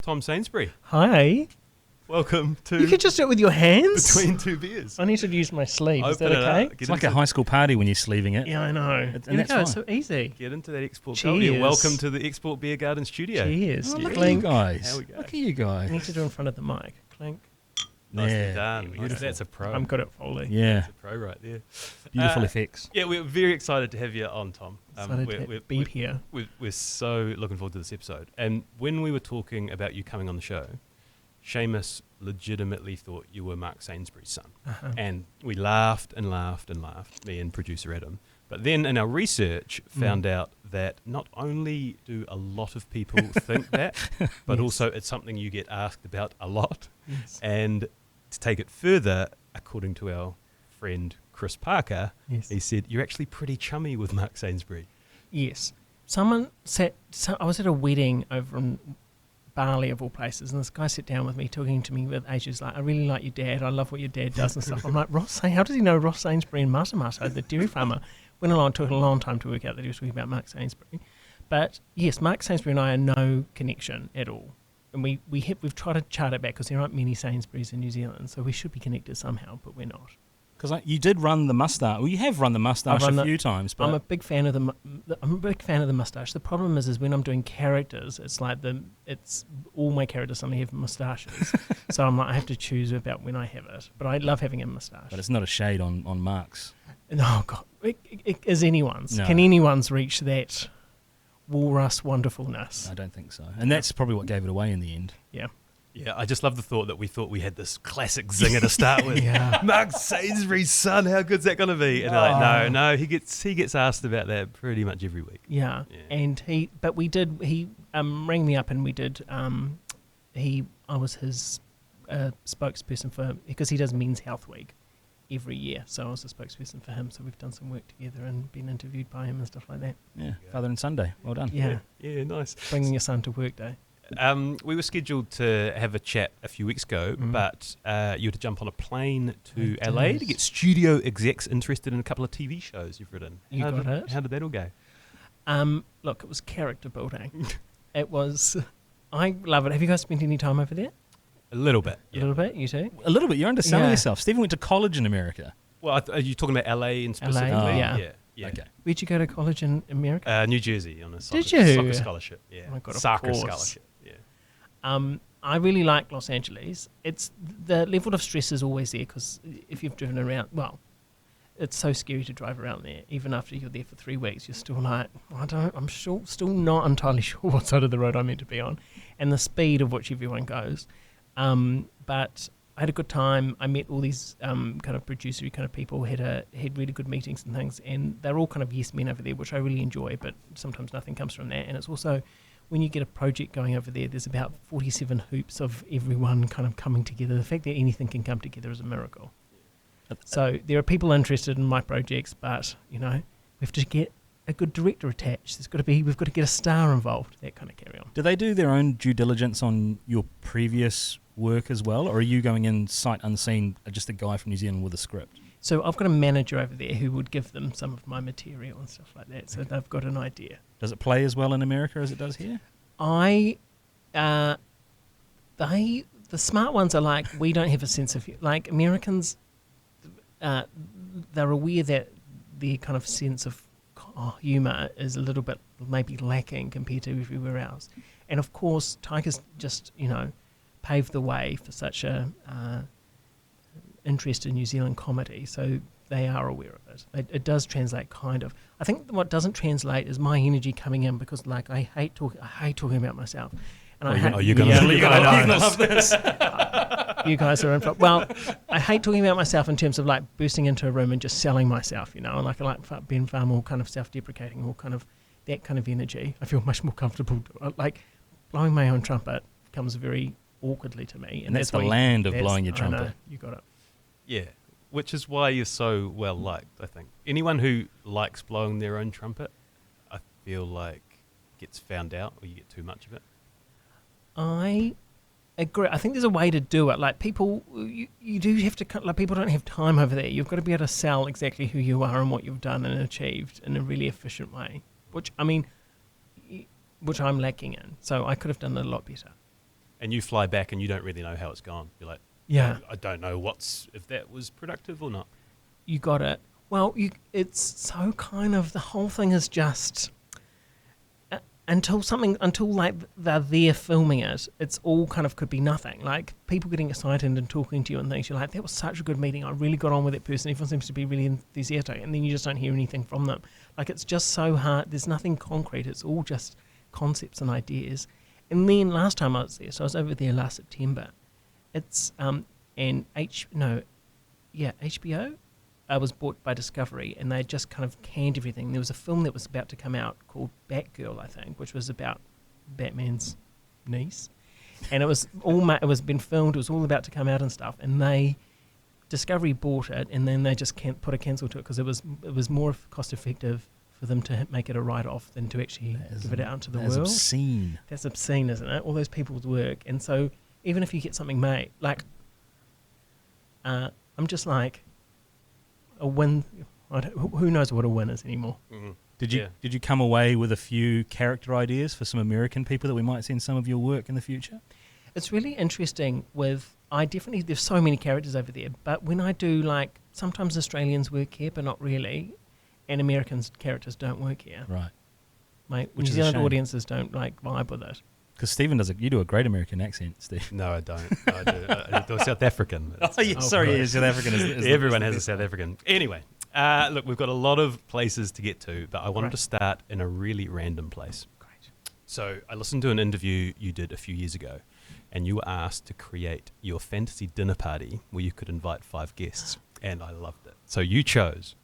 Tom Sainsbury. Hi. Welcome to You could just do it with your hands. Between Two Beers. I need to use my sleeve. Is Open that it okay? up. It's like a high school party when you're sleeving it. Yeah, I know. And Here we that's go. fine. It's so easy. Get into that export Cheers. culture. Welcome to the Export Beer Garden studio. Cheers. Oh, look at you Clink. guys. How we go. Look at you I guys. need to do it in front of the mic. Clink. Nicely Yeah. done. Beautiful. That's a pro. I'm good at Foley. Yeah. That's a pro right there. Beautiful effects. Yeah, we're very excited to have you on, Tom. Excited to be here. We're so looking forward to this episode. And when we were talking about you coming on the show, Seamus legitimately thought you were Mark Sainsbury's son. Uh-huh. And we laughed and laughed and laughed, me and producer Adam. But then in our research, found out that not only do a lot of people think that, but Yes. also it's something you get asked about a lot. Yes. And to take it further, according to our friend Chris Parker, Yes. he said, you're actually pretty chummy with Mark Sainsbury. Yes. Someone said, I was at a wedding over in Bali of all places, and this guy sat down with me, talking to me with ages, like, I really like your dad, I love what your dad does and stuff. I'm like, how does he know Ross Sainsbury and Matamata, the dairy farmer? Went along, took a long time to work out that he was talking about Mark Sainsbury. But yes, Mark Sainsbury and I are no connection at all. And we've tried to chart it back because there aren't many Sainsburys in New Zealand, so we should be connected somehow, but we're not. Because you did run the moustache. Well, you have run the moustache a few times. But I'm a big fan of the moustache. The problem is when I'm doing characters, it's like it's all my characters suddenly have moustaches. So I'm like, I have to choose about when I have it. But I love having a moustache. But it's not a shade on Mark's. No, God, it is anyone's. No. Can anyone's reach that walrus wonderfulness? I don't think so. And that's probably what gave it away in the end. Yeah. Yeah, I just love the thought that we thought we had this classic zinger to start with. Yeah. Mark Sainsbury's son, how good's that going to be? And they're like, no, he gets asked about that pretty much every week. Yeah. And he rang me up and we did, I was his spokesperson for, because he does Men's Health Week every year. So I was the spokesperson for him. So we've done some work together and been interviewed by him and stuff like that. Yeah. Father and Sunday. Well done. Yeah. Yeah, nice. Bringing your son to work day. We were scheduled to have a chat a few weeks ago, but you had to jump on a plane to LA to get studio execs interested in a couple of TV shows you've written. How did that all go? Look, it was character building. I love it. Have you guys spent any time over there? A little bit. A little bit, you too? A little bit. You're underselling Yeah. yourself. Stephen went to college in America. Well, are you talking about LA in specifically? LA, Yeah. Okay. Where'd you go to college in America? New Jersey on a Did you? soccer scholarship. Yeah. Oh my God, of soccer course. scholarship. Yeah. I really like Los Angeles. It's the level of stress is always there because if you've driven around, well, it's so scary to drive around there. Even after you're there for 3 weeks, you're still like, I'm still not entirely sure what side of the road I'm meant to be on, and the speed of which everyone goes. But I had a good time. I met all these kind of producery kind of people, had really good meetings and things, and they're all kind of yes men over there, which I really enjoy, but sometimes nothing comes from that. And it's also, when you get a project going over there, there's about 47 hoops of everyone kind of coming together. The fact that anything can come together is a miracle. So there are people interested in my projects, but, we have to get a good director attached. We've got to get a star involved, that kind of carry on. Do they do their own due diligence on your previous work as well, or are you going in sight unseen, just a guy from New Zealand with a script? So I've got a manager over there who would give them some of my material and stuff like that, so they've got an idea. Does it play as well in America as it does here? The smart ones are like, we don't have a sense of, like, Americans, they're aware that their kind of sense of humour is a little bit maybe lacking compared to everywhere else. And of course, Tiger's just, paved the way for such a interest in New Zealand comedy, so they are aware of it. It does translate, kind of. I think what doesn't translate is my energy coming in, because, like, I hate talking about myself. And you're going to love this. You guys are in for, well, I hate talking about myself in terms of, like, bursting into a room and just selling myself, and like I like being far more kind of self-deprecating, or kind of that kind of energy. I feel much more comfortable. Like, blowing my own trumpet comes very awkwardly to me. And that's the land of blowing your trumpet. I know, you got it. Yeah, which is why you're so well liked, I think. Anyone who likes blowing their own trumpet, I feel like gets found out, or you get too much of it. I agree. I think there's a way to do it. Like, people, you do have to, like, people don't have time over there. You've got to be able to sell exactly who you are and what you've done and achieved in a really efficient way, which I'm lacking in. So I could have done it a lot better. And you fly back and you don't really know how it's gone. You're like, Yeah. I don't know if that was productive or not. You got it. Well, it's so kind of, the whole thing is just, until like they're there filming it, it's all kind of could be nothing. Like people getting excited and talking to you and things, you're like, that was such a good meeting. I really got on with that person. Everyone seems to be really enthusiastic. And then you just don't hear anything from them. Like it's just so hard. There's nothing concrete. It's all just concepts and ideas. And then last time I was there, so I was over there last September. It's HBO was bought by Discovery, and they just kind of canned everything. There was a film that was about to come out called Batgirl, I think, which was about Batman's niece, and it was been filmed. It was all about to come out and stuff, and Discovery bought it, and then they just put a cancel to it because it was more cost effective for them to make it a write-off than to actually give it out to the world. That's obscene. That's obscene, isn't it? All those people's work. And so even if you get something made, like, I'm just like, a win, who knows what a win is anymore. Mm-hmm. Did you come away with a few character ideas for some American people that we might see in some of your work in the future? It's really interesting there's so many characters over there, but when I do, like, sometimes Australians work here, but not really, and Americans characters don't work here. Right. Like, Which New is a Zealand shame. audiences don't, like, vibe with it. Because Stephen you do a great American accent, Steve. No, I don't. I do a South African. Sorry, South African Everyone has a South African. Anyway, look, we've got a lot of places to get to, but I wanted to start in a really random place. Great. So I listened to an interview you did a few years ago, and you were asked to create your fantasy dinner party where you could invite 5 guests, and I loved it. So you chose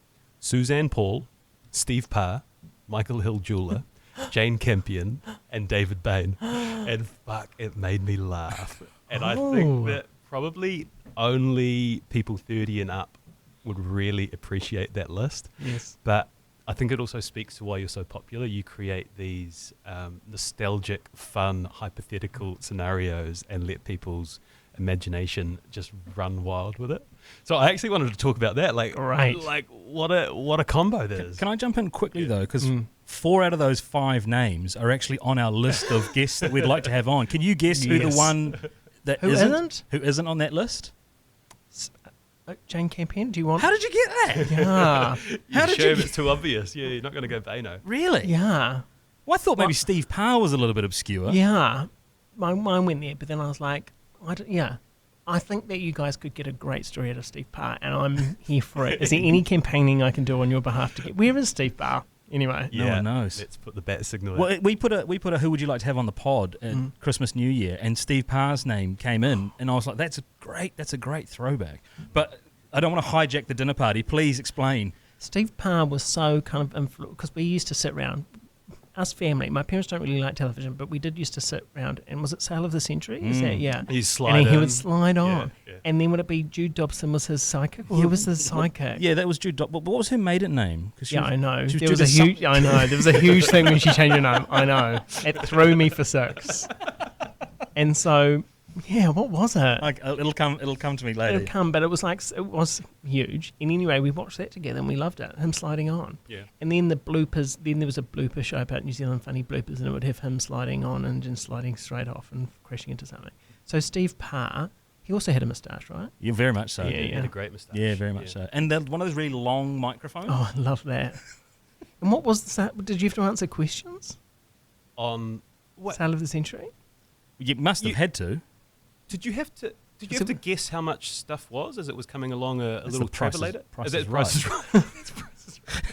Suzanne Paul, Steve Parr, Michael Hill Jeweller, Jane Campion, and David Bain. And fuck, it made me laugh. And I think that probably only people 30 and up would really appreciate that list. Yes. But I think it also speaks to why you're so popular. You create these nostalgic, fun, hypothetical scenarios and let people's imagination just run wild with it. So I actually wanted to talk about that. Like what a combo that is. Can I jump in quickly though? Because 4 out of those 5 names are actually on our list of guests that we'd like to have on. Can you guess who the one that Who isn't on that list? Jane Campion, do you want? How did you get that? Yeah. How did sure you? if it's too obvious? Yeah, you're not going to go Baino. Really? Yeah. Well, I thought maybe Steve Parr was a little bit obscure. Yeah. Mine went there, but then I was like, I think that you guys could get a great story out of Steve Parr, and I'm here for it. Is there any campaigning I can do on your behalf to get? Where is Steve Parr? Anyway, No one knows. Let's put the bat signal. Well, we put a who would you like to have on the pod at Christmas New Year, and Steve Parr's name came in, and I was like, that's a great throwback. But I don't want to hijack the dinner party. Please explain. Steve Parr was so kind of influential because we used to sit around. Us family, my parents don't really like television, but we did used to sit around, and was it Sale of the Century? Is that, yeah. He'd slide and he in. would slide on. Yeah. And then would it be Jude Dobson was his psychic? Or who was his psychic? Yeah, that was Jude. But what was her maiden name? I know. There was a huge. I know. There was a huge thing when she changed her name. I know. It threw me for 6. And so, yeah, what was it? It'll come to me later. It'll come, but it was huge. And anyway, we watched that together and we loved it. Him sliding on. Yeah. And then the bloopers. Then there was a blooper show about New Zealand funny bloopers, and it would have him sliding on and then sliding straight off and crashing into something. So Steve Parr, he also had a moustache, right? Yeah, very much so. He had a great moustache. Yeah, very much so. And one of those really long microphones. Oh, I love that. And what was that? Did you have to answer questions? On what? Sale of the Century? You must have had to. Did you have to guess how much stuff was as it was coming along a little travelator? Price Is that is Price is Right.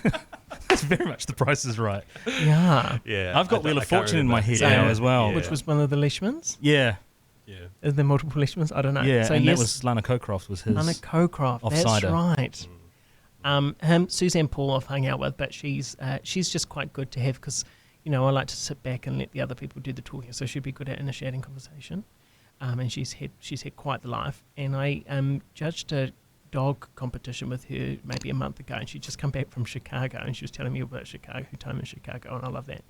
Right? That's very much The Price is Right. Yeah. Yeah. I've got Wheel of Fortune in my head So- now as well. Yeah. Which was one of the Leishmans? Yeah. Yeah. Is there multiple Leishmans? I don't know. Yeah, So and yes, that was Lana Cockcroft was his. Anna Cockcroft. That's Offsider. right. Suzanne Paul I've hung out with, but she's just quite good to have because, I like to sit back and let the other people do the talking. So she'd be good at initiating conversation. And she's had quite the life. And I judged a dog competition with her maybe a month ago, and she'd just come back from Chicago, and she was telling me about Chicago, her time in Chicago, and I love that.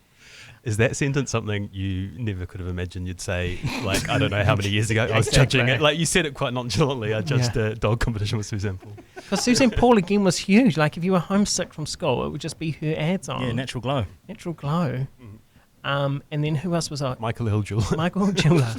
Is that sentence something you never could have imagined you'd say, like, I don't know how many years ago? I was Exactly. judging it. Like, you said it quite nonchalantly. I judged a dog competition with Suzanne Paul. Because Suzanne Paul, again, was huge. Like, if you were homesick from school, it would just be her ads on. Yeah, Natural Glow. Natural Glow. And then who else was I? Michael Hill Jeweller. Michael Jeweller.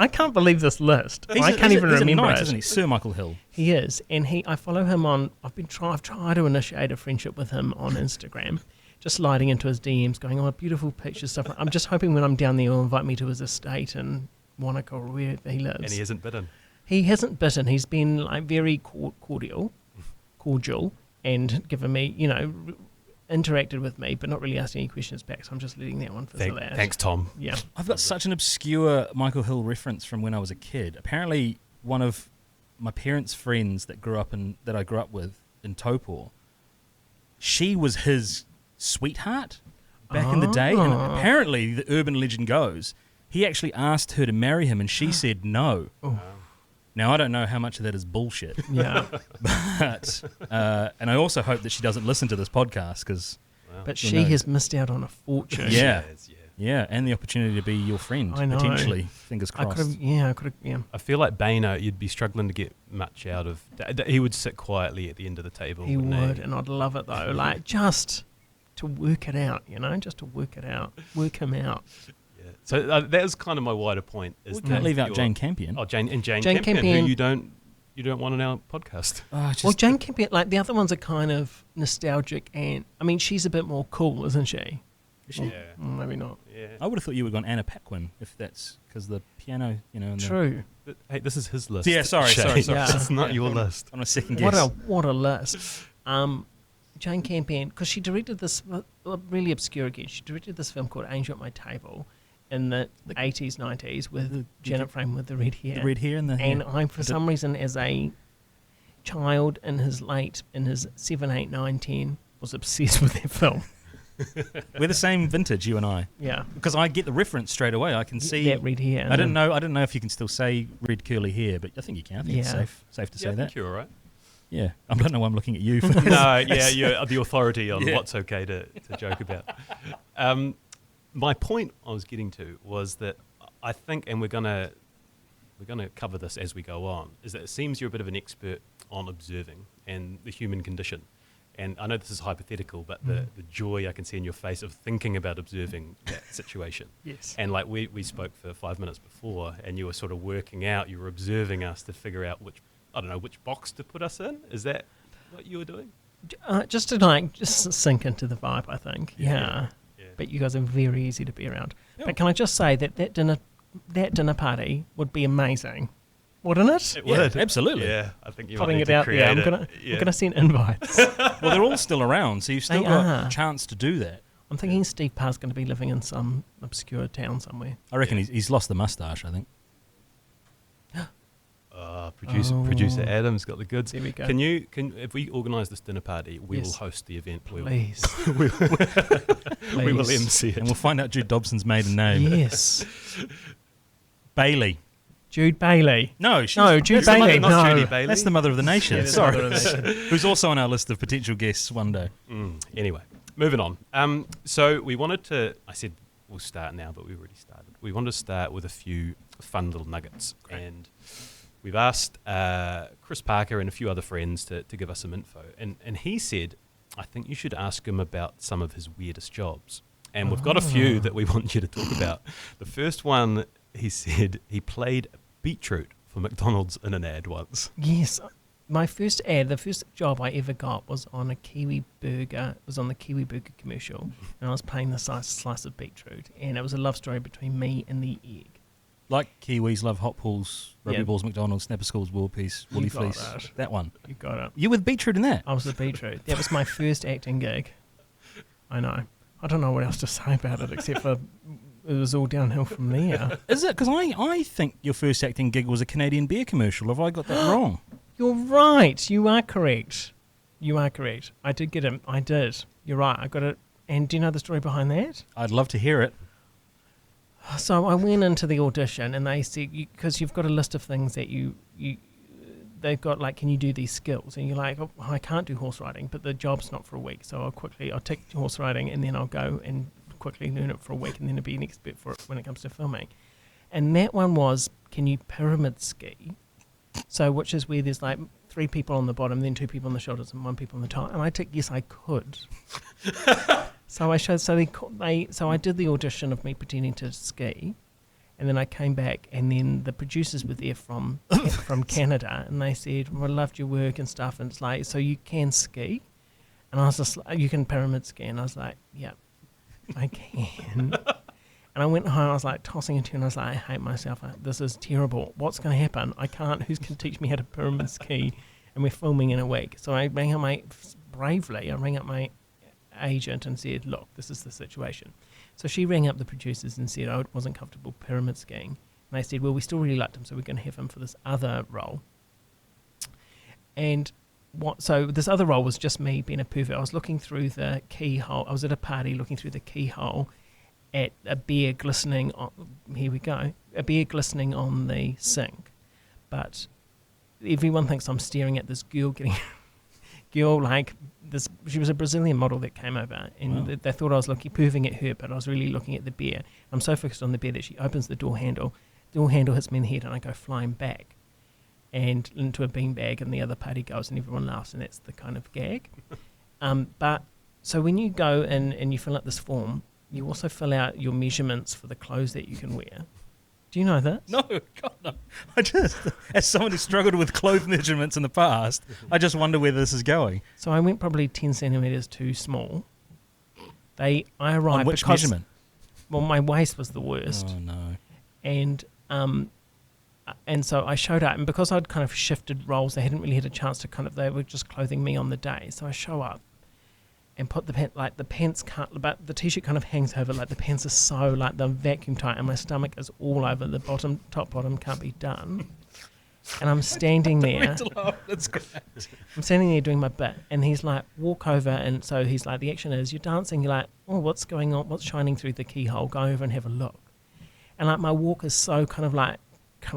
I can't believe this list. I can't he's even a remember knight, it. isn't he? Sir Michael Hill. He is, and I follow him on. I've tried to initiate a friendship with him on Instagram, just sliding into his DMs, going, "Oh, beautiful pictures, stuff." I'm just hoping when I'm down there, he'll invite me to his estate in Wanaka or wherever he lives. And he isn't bitten. He hasn't bitten. He's been like very cordial, and given me, interacted with me, but not really asked any questions back. So I'm just letting that one fizzle out. Thanks, Tom. Yeah. I've got such an obscure Michael Hill reference from when I was a kid. Apparently, one of my parents' friends that I grew up with in Taupo, she was his sweetheart back in the day. And apparently, the urban legend goes, he actually asked her to marry him, and she said no. Oh. Now, I don't know how much of that is bullshit. Yeah. But, and I also hope that she doesn't listen to this podcast because... But she has missed out on a fortune. Yeah. Yeah, and the opportunity to be your friend, I know. potentially. Fingers crossed. I could have. I feel like Bain, you'd be struggling to get much out of... He would sit quietly at the end of the table. He wouldn't would, and I'd love it though. Like, just to work it out, just to work it out. Work him out. Yeah. So that was kind of my wider point. Is We can't leave out Jane Campion. Oh, Jane Campion, who you don't want on our podcast. Well, Jane Campion, like the other ones are kind of nostalgic, and I mean, she's a bit more cool, isn't she? Is she? Yeah. Maybe not. Yeah. I would have thought you would have gone Anna Paquin if that's because the piano, and True. But, hey, this is his list. Yeah, sorry. Yeah. It's not your list. On a second guess. What a list. Jane Campion, because she directed this really obscure again. She directed this film called Angel at My Table in the 80s, 90s with Janet Frame with the red hair. The red hair and the hair. And I, for some reason, as a child in his 7, 8, 9, 10, was obsessed with that film. We're the same vintage, you and I. Yeah. Because I get the reference straight away. I can see that red hair. I don't know if you can still say red curly hair, but I think you can. I think it's safe to say I that. think you're all right. Yeah. I don't know why I'm looking at you. No, yeah, you're the authority on what's okay to joke about. My point I was getting to was that I think, and we're gonna cover this as we go on, is that it seems you're a bit of an expert on observing and the human condition. And I know this is hypothetical, but the joy I can see in your face of thinking about observing that situation. Yes. And like we spoke for 5 minutes before, and you were sort of working out, you were observing us to figure out which box to put us in. Is that what you were doing? Just to sink into the vibe, I think. Yeah. But you guys are very easy to be around. Yeah. But can I just say that dinner party would be amazing, wouldn't it? It would. Absolutely. Yeah, I think you Putting might it need to out create there. I'm it. gonna send invites. Well, they're all still around, so you've still They got are. a chance to do that. I'm thinking Steve Parr's going to be living in some obscure town somewhere. I reckon he's lost the moustache, I think. Producer Adam's got the goods. There we go. Can if we organise this dinner party, we will host the event. Please. We will MC it. And we'll find out Jude Dobson's maiden name. Yes. Bailey. Jude Bailey. No, Jude Bailey. Not No. Judy Bailey. That's the mother of the nation. Yeah, that's Sorry. the mother of the nation. Who's also on our list of potential guests one day. Anyway, moving on. So we wanted to. I said we'll start now, but we already started. We wanted to start with a few fun little nuggets, and we've asked Chris Parker and a few other friends to give us some info. And he said, I think you should ask him about some of his weirdest jobs. And we've got a few that we want you to talk about. The first one, he said he played beetroot for McDonald's in an ad once. Yes. My first ad, the first job I ever got was on a Kiwi burger. It was on the Kiwi burger commercial. And I was playing the slice of beetroot. And it was a love story between me and the egg. Like Kiwis love hot pools, rugby Yeah. balls, McDonald's, Snapper Schools, War Piece, Woolly got Fleece. it. That one. You got it. You with beetroot in that? I was the beetroot. That was my first acting gig. I know. I don't know what else to say about it except for it was all downhill from there. Is it? Because I think your first acting gig was a Canadian beer commercial. Have I got that wrong? You're right. You are correct. You are correct. I did get it. I did. You're right. I got it. And do you know the story behind that? I'd love to hear it. So I went into the audition and they said, because you've got a list of things that they've got, like, can you do these skills? And you're like, oh, I can't do horse riding, but the job's not for a week. So I'll take horse riding and then I'll go and quickly learn it for a week and then I'll be an expert for it when it comes to filming. And that one was, can you pyramid ski? So which is where there's like 3 people on the bottom, then 2 people on the shoulders and 1 people on the top. And I ticked, yes, I could. So I showed, so I did the audition of me pretending to ski. And then I came back, and then the producers were there from Canada, and they said, well, I loved your work and stuff. And it's like, so you can ski? And I was just like, you can pyramid ski? And I was like, yeah, I can. And I went home, I was like tossing and turning, I was like, I hate myself. This is terrible. What's going to happen? I can't. Who's going to teach me how to pyramid ski? And we're filming in a week. So I rang up my agent and said, look, this is the situation. So she rang up the producers and said, it wasn't comfortable pyramid skiing. And they said, well, we still really liked him, so we're going to have him for this other role. And so this other role was just me being a pervert. I was looking through the keyhole. I was at a party looking through the keyhole at a beer glistening on, a beer glistening on the sink. But everyone thinks I'm staring at this girl like this. She was a Brazilian model that came over, and they thought I was perving at her, but I was really looking at the beer. I'm so focused on the beer that she opens the door handle hits me in the head, and I go flying back and into a beanbag, and the other party goes, and everyone laughs, and that's the kind of gag. But so when you go in and you fill out this form, you also fill out your measurements for the clothes that you can wear. Do you know this? No, God, no. I just, as someone who struggled with clothes measurements in the past, I just wonder where this is going. So I went probably 10 centimetres too small. I arrived on which measurement? Well, my waist was the worst. Oh, no. And so I showed up, and because I'd kind of shifted roles, they hadn't really had a chance to they were just clothing me on the day. So I show up and put the pants but the t-shirt kind of hangs over, like the pants are so, like they're vacuum tight, and my stomach is all over, the top bottom can't be done. And I'm standing there. That's great. I'm standing there doing my bit, and he's like, walk over, and so he's like, the action is, you're dancing, you're like, oh, what's going on, what's shining through the keyhole, go over and have a look. And like my walk is so kind of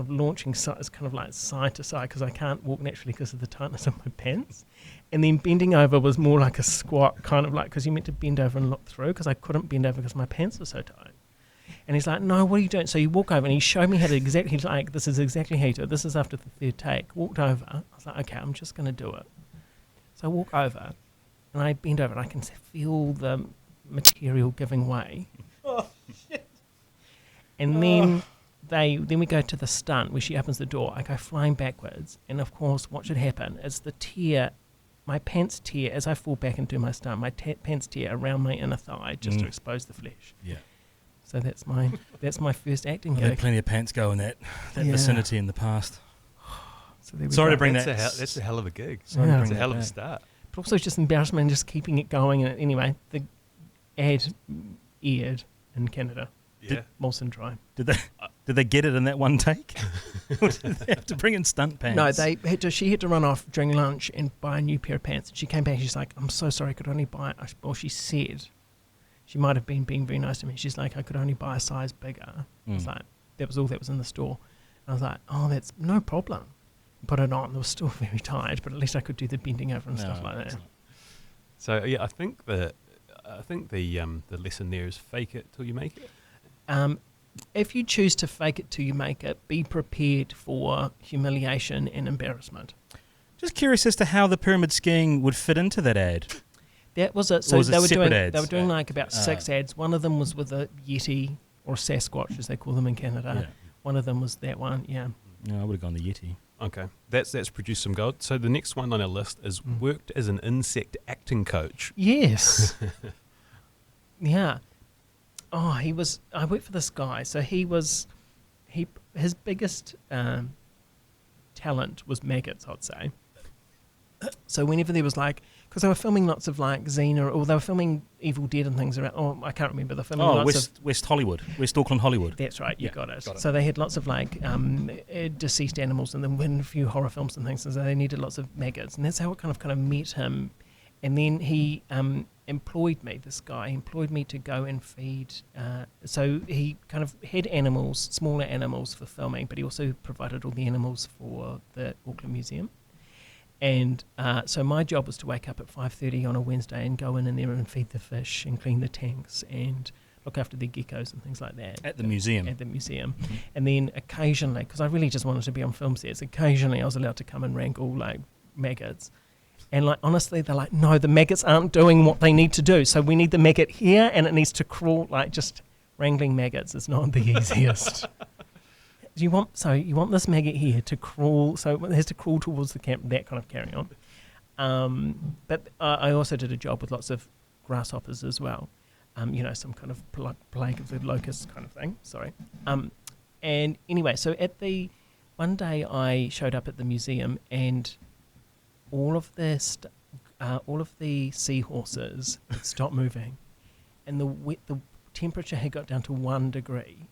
launching, it's kind of like side to side, because I can't walk naturally because of the tightness of my pants. And then bending over was more like a squat, kind of like, because you meant to bend over and look through, because I couldn't bend over because my pants were so tight. And he's like, no, what are you doing? So you walk over, and he showed me how to he's like, this is exactly how you do it. This is after the third take. Walked over. I was like, okay, I'm just going to do it. So I walk over, and I bend over, and I can feel the material giving way. Oh, shit. And then then we go to the stunt where she opens the door. I go flying backwards, and of course, what should happen is my pants tear as I fall back and do my stunt. My pants tear around my inner thigh just to expose the flesh. Yeah. So that's my first acting I've gig. had plenty of pants go in that vicinity in the past. So Sorry to bring That's a hell of a gig. Yeah. That's a hell of a start. But also just embarrassment and just keeping it going. And anyway, the ad aired in Canada. Yeah. Molson Dry. Did they get it in that one take? Or did they have to bring in stunt pants? No, she had to run off during lunch and buy a new pair of pants. And she came back and she's like, I'm so sorry, I could only buy it. Well, she said, she might have been being very nice to me. She's like, I could only buy a size bigger. I was like, that was all that was in the store. And I was like, oh, that's no problem. Put it on. It was still very tight, but at least I could do the bending over and stuff like that. So yeah, I think the lesson there is fake it till you make it. If you choose to fake it till you make it, be prepared for humiliation and embarrassment. Just curious as to how the pyramid skiing would fit into that ad. That was it. So was they it were doing like about 6 ads. One of them was with a Yeti, or Sasquatch as they call them in Canada. Yeah. One of them was that one, yeah. No, I would have gone the Yeti. Okay, that's produced some gold. So the next one on our list is worked as an insect acting coach. Yes. Yeah. Oh, I worked for this guy. So his biggest talent was maggots, I'd say. So whenever there was because they were filming lots of Xena, or they were filming Evil Dead and things around. Oh, I can't remember. They're filming lots of West Hollywood, West Auckland, Hollywood. That's right. You got it. So they had lots of deceased animals, and then a few horror films and things. So they needed lots of maggots, and that's how it kind of met him. And then he employed me. This guy employed me to go and feed. So he kind of had animals, smaller animals for filming, but he also provided all the animals for the Auckland Museum. And so my job was to wake up at 5:30 on a Wednesday and go in there and feed the fish and clean the tanks and look after the geckos and things like that. At the museum. At the museum. Mm-hmm. And then occasionally, because I really just wanted to be on film sets, occasionally I was allowed to come and wrangle maggots. And honestly, they're like, no, the maggots aren't doing what they need to do. So we need the maggot here, and it needs to crawl. Just wrangling maggots is not the easiest. you want this maggot here to crawl, so it has to crawl towards the camp, that kind of carry on. But I also did a job with lots of grasshoppers as well. Some kind of plague of the locusts kind of thing. Sorry. And anyway, so one day I showed up at the museum and all of the seahorses had stopped moving, and the temperature had got down to 1 degree.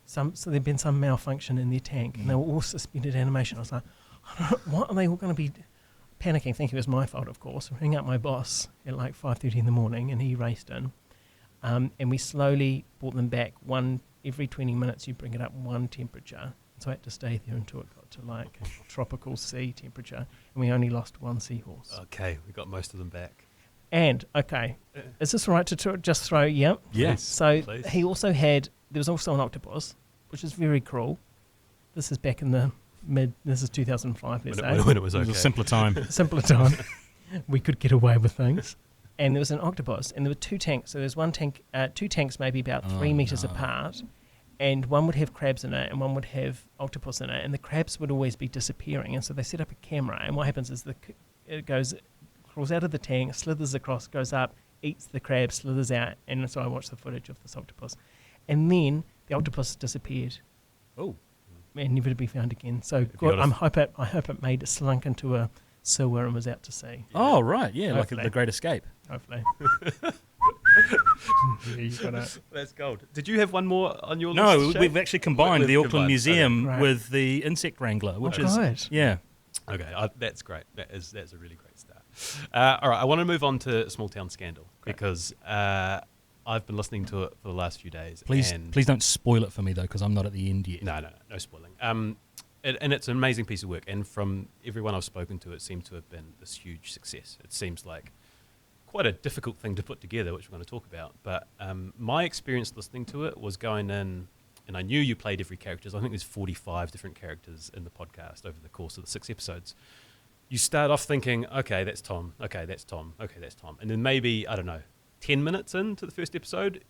So there'd been some malfunction in their tank, and they were all suspended animation. I was like, what are they all going to be panicking, thinking it was my fault, of course. Ring up my boss at like 5:30 in the morning, and he raced in. And we slowly brought them back. Every 20 minutes, you bring it up 1 temperature. So I had to stay there until it got to like tropical sea temperature, and we only lost 1 seahorse. Okay, we got most of them back. And, okay, is this right to just throw? Yep. Yes. So please. There was also an octopus, which is very cruel. This is back in this is 2005, let's say. When it was okay. It was a simpler time. Simpler time. We could get away with things. And there was an octopus, and there were 2 tanks. So there's 2 tanks maybe about 3 metres apart, and one would have crabs in it, and one would have octopus in it, and the crabs would always be disappearing. And so they set up a camera, and what happens is it crawls out of the tank, slithers across, goes up, eats the crab, slithers out, and so I watched the footage of this octopus. And then the octopus disappeared. Oh. And never to be found again. So God, I hope it slunk into a sewer and was out to sea. Oh, right, yeah, Hopefully. like The Great Escape. Hopefully. Yeah, you got it. That's gold. Did you have one more on your No, list? we've actually combined We've the Auckland combined, Museum okay. with the Insect Wrangler, which is good. yeah. Okay, that's great. That's a really great start. All right, I want to move on to Small Town Scandal because I've been listening to it for the last few days. Please don't spoil it for me though, because I'm not at the end yet. No spoiling. And it's an amazing piece of work. And from everyone I've spoken to, it seems to have been this huge success. It seems like quite a difficult thing to put together, which we're going to talk about. But my experience listening to it was going in, and I knew you played every character. I think there's 45 different characters in the podcast over the course of the 6 episodes. You start off thinking, okay, that's Tom. Okay, that's Tom. Okay, that's Tom. And then maybe, 10 minutes into the first episode,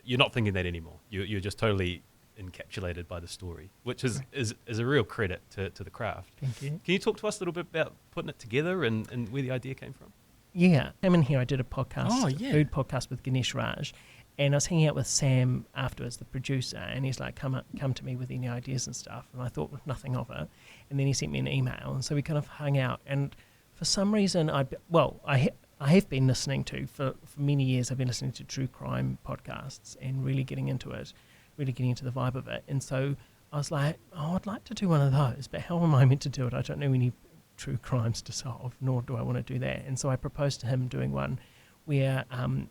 you're not thinking that anymore. You're just totally encapsulated by the story, which is a real credit to the craft. Thank you. Can you talk to us a little bit about putting it together and where the idea came from? Yeah, I'm in here. I did a podcast, yeah. food podcast with Ganesh Raj, and I was hanging out with Sam afterwards, the producer, and he's like, come to me with any ideas and stuff, and I thought nothing of it, and then he sent me an email, and so we kind of hung out, and for some reason, I have been listening to, for many years, I've been listening to true crime podcasts and really getting into it, really getting into the vibe of it, and so I was like, I'd like to do one of those, but how am I meant to do it? I don't know any true crimes to solve, nor do I want to do that. And so I proposed to him doing one where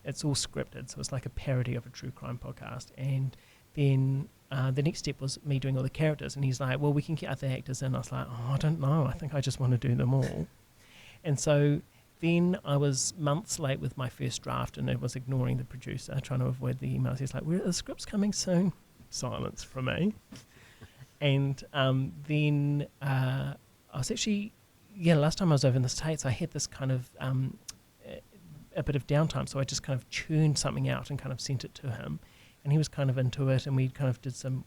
it's all scripted, so it's like a parody of a true crime podcast. And then the next step was me doing all the characters, and he's like, well, we can get other actors in. I was like, I don't know, I think I just want to do them all. And so then I was months late with my first draft, and I was ignoring the producer, trying to avoid the emails. He's like, the script's coming soon. Silence from me. And then I was actually... last time I was over in the States, I had this kind of a bit of downtime, so I just kind of churned something out and kind of sent it to him, and he was kind of into it, and we kind of did some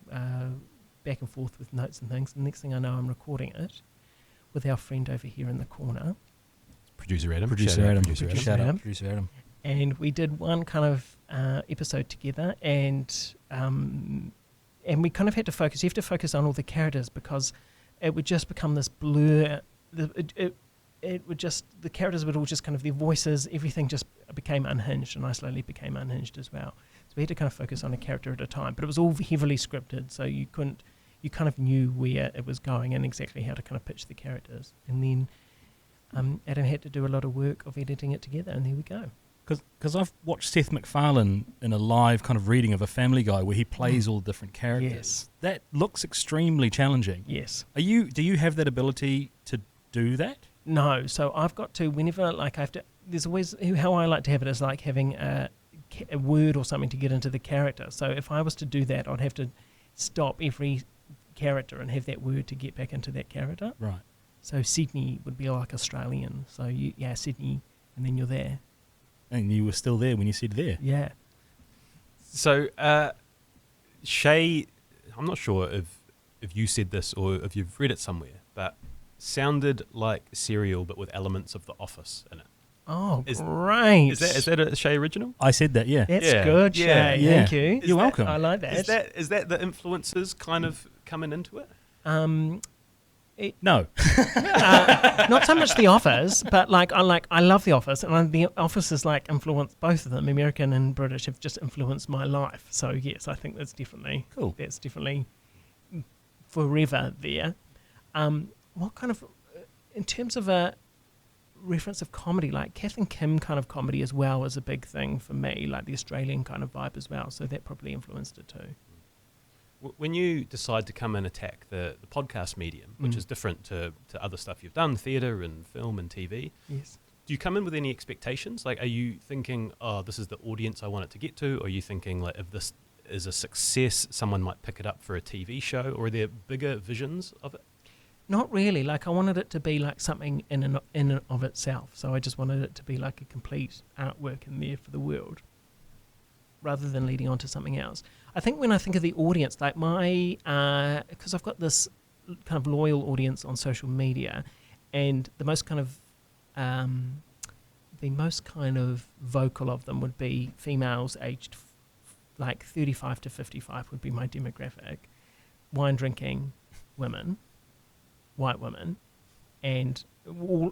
back and forth with notes and things. And the next thing I know, I'm recording it with our friend over here in the corner, Producer Adam. Shout out, Producer Adam. And we did one kind of episode together, and we kind of had to focus. You have to focus on all the characters because it would just become this blur. It would just, the characters would all just kind of, their voices, everything just became unhinged, and I slowly became unhinged as well. So we had to kind of focus on a character at a time, but it was all heavily scripted, so you kind of knew where it was going and exactly how to kind of pitch the characters. And then Adam had to do a lot of work of editing it together, and there we go. Because I've watched Seth MacFarlane in a live kind of reading of a Family Guy where he plays all different characters. Yes. That looks extremely challenging. Yes. Do you have that ability to do that? No, so I've got to, whenever, like, I have to, there's always, how I like to have it is like having a word or something to get into the character. So if I was to do that, I'd have to stop every character and have that word to get back into that character. Right. So Sydney would be like Australian. So Sydney, and then you're there. And you were still there when you said there. Yeah. So Shay I'm not sure if you said this or if you've read it somewhere, but sounded like cereal but with elements of The Office in it. Oh, great. Is that a Shay original? I said that, yeah. That's Yeah. good, Yeah. Shay. Yeah. Thank you. You're welcome. I like that. Is that the influences kind of coming into it? No. Not so much The Office, but I love The Office, and The Office has influenced both of them. American and British have just influenced my life. So yes, I think that's definitely Cool. That's definitely forever there. What kind of, in terms of a reference of comedy, like Kath and Kim kind of comedy as well is a big thing for me, like the Australian kind of vibe as well. So that probably influenced it too. When you decide to come and attack the podcast medium, which is different to other stuff you've done, theatre and film and TV, Yes. do you come in with any expectations? Like, are you thinking, oh, this is the audience I want it to get to? Or are you thinking, like, if this is a success, someone might pick it up for a TV show? Or are there bigger visions of it? Not really. I wanted it to be like something in and of itself. So I just wanted it to be like a complete artwork in there for the world, rather than leading on to something else. I think when I think of the audience, like because I've got this kind of loyal audience on social media, and the most kind of vocal of them would be females aged 35 to 55 would be my demographic, wine drinking women, white women, and of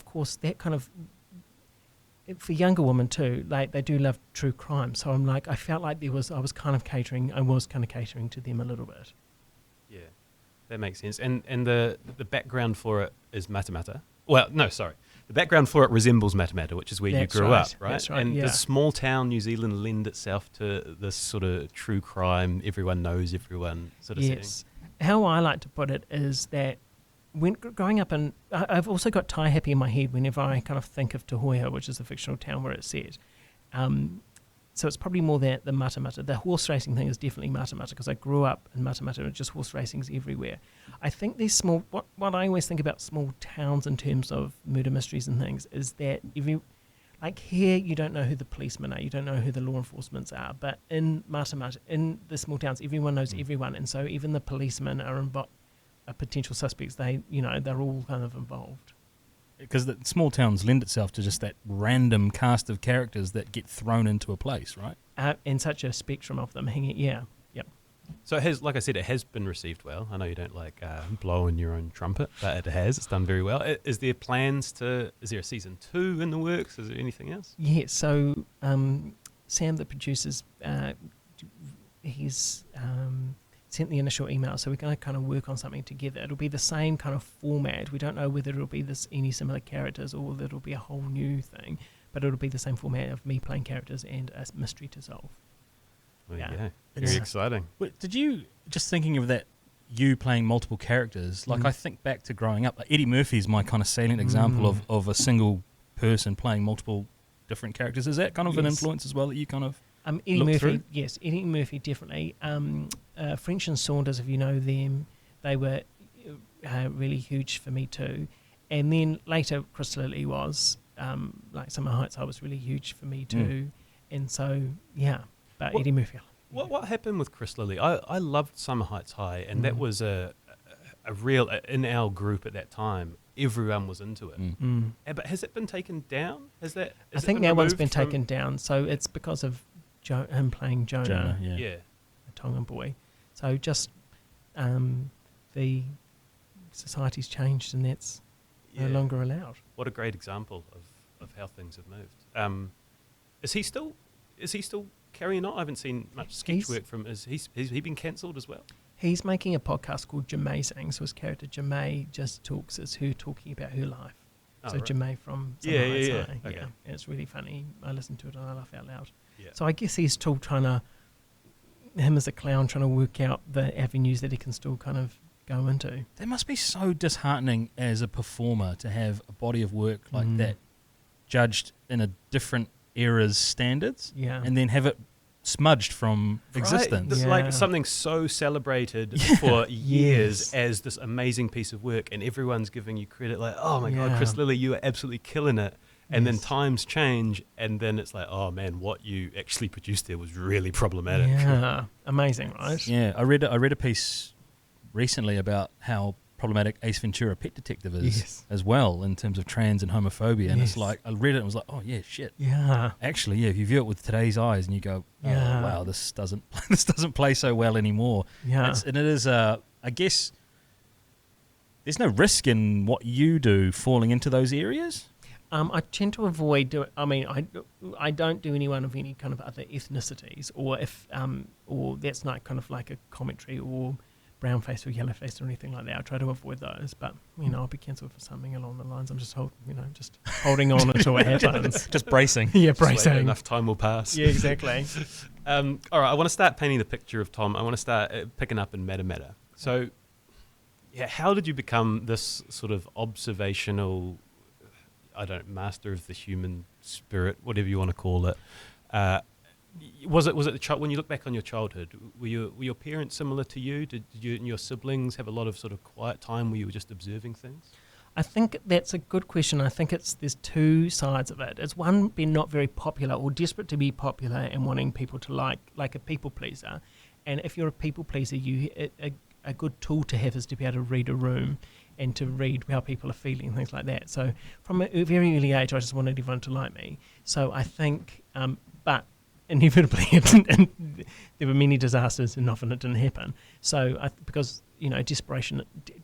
course that kind of, for younger women too, they do love true crime. So I felt like I was kind of catering to them a little bit. Yeah, that makes sense. And the background for it is Matamata. Well, no, sorry. The background for it resembles Matamata, which is where you grew up, right? That's right, and yeah. does small town New Zealand lend itself to this sort of true crime, everyone knows everyone sort of setting? Yes. How I like to put it is that when growing up, and I've also got Tai Happy in my head whenever I kind of think of Te Hoiha, which is the fictional town where it's set. So it's probably more that the Matamata. The horse racing thing is definitely Matamata, because I grew up in Matamata and just horse racing's everywhere. I think these small, what I always think about small towns in terms of murder mysteries and things is that here you don't know who the policemen are, you don't know who the law enforcement are, but in Matamata, in the small towns, everyone knows everyone, and so even the policemen are potential suspects. They're all kind of involved. Because the small towns lend itself to just that random cast of characters that get thrown into a place, right? And such a spectrum of them hanging, yeah. Yep. So it has, like I said, it has been received well. I know you don't like blowing your own trumpet, but it has. It's done very well. Is there a season 2 in the works? Is there anything else? Yeah, so Sam, the producer's, he's sent the initial email, so we're going to kind of work on something together. It'll be the same kind of format. We don't know whether it'll be any similar characters or whether it'll be a whole new thing, but it'll be the same format of me playing characters and a mystery to solve. There you Yeah. go. It's- Very exciting. Wait, did you, just thinking of that, you playing multiple characters, I think back to growing up, Eddie Murphy's my kind of salient example of a single person playing multiple different characters. Is that kind of an Yes. influence as well that you kind of Eddie look Murphy, through? yes, Eddie Murphy definitely. French and Saunders, if you know them, they were really huge for me too. And then later, Chris Lilly was, Summer Heights, I was really huge for me too. And so, yeah, but Eddie Murphy. What happened with Chris Lilly? I loved Summer Heights High, and that was a real, in our group at that time, everyone was into it. But has it been taken down? I think that one's been taken down. So it's because of him playing Jonah, Yeah. a Tongan boy. So just the society's changed, and that's no longer allowed. What a great example of how things have moved. Is he still carrying on? I haven't seen much sketch work from. Has he been cancelled as well? He's making a podcast called Jamazing. So his character Jamay just talks as her talking about her life. So right. Jamay from Summer Yeah, Heights yeah. High. Okay. Yeah, and it's really funny. I listen to it and I laugh out loud. Yeah. So I guess he's still him as a clown, trying to work out the avenues that he can still kind of go into. That must be so disheartening as a performer to have a body of work like that judged in a different era's standards, Yeah. and then have it smudged from existence. Right. Yeah. Like something so celebrated for years as this amazing piece of work, and everyone's giving you credit like, oh my God, Yeah. Chris Lilly, you are absolutely killing it. And then Yes. times change, and then it's like, oh man, what you actually produced there was really problematic. Yeah, amazing, right? Yeah, I read a piece recently about how problematic Ace Ventura: Pet Detective is Yes. as well in terms of trans and homophobia. And it's Yes. like, I read it and was like, oh yeah, shit. Yeah, Actually, yeah, if you view it with today's eyes and you go, oh Yeah. wow, this doesn't this doesn't play so well anymore. yeah. And it is, I guess, there's no risk in what you do falling into those areas. I tend to avoid I don't do anyone of any kind of other ethnicities, or if or that's not kind of like a commentary or brown face or yellow face or anything like that. I try to avoid those, but I'll be cancelled for something along the lines. I'm just holding on until it happens. Just bracing. Yeah, Just wait, bracing. enough time will pass. Yeah, exactly. All right, I want to start painting the picture of Tom. I want to start picking up in Matamata. So, yeah, how did you become this sort of observational, master of the human spirit, whatever you want to call it? Was it the child? When you look back on your childhood, were your parents similar to you? Did you and your siblings have a lot of sort of quiet time where you were just observing things? I think that's a good question. I think there's two sides of it. It's one, being not very popular or desperate to be popular and wanting people to like a people pleaser. And if you're a people pleaser, a good tool to have is to be able to read a room and to read how people are feeling and things like that. So from a very early age, I just wanted everyone to like me. So I think, but inevitably, there were many disasters and often it didn't happen. So because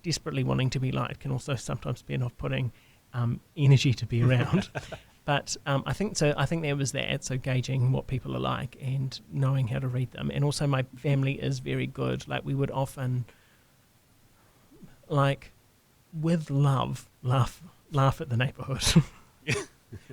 desperately wanting to be liked can also sometimes be an off-putting energy to be around. But I think there was that. So gauging what people are like and knowing how to read them. And also my family is very good. Like we would often, with love, laugh at the neighbourhood.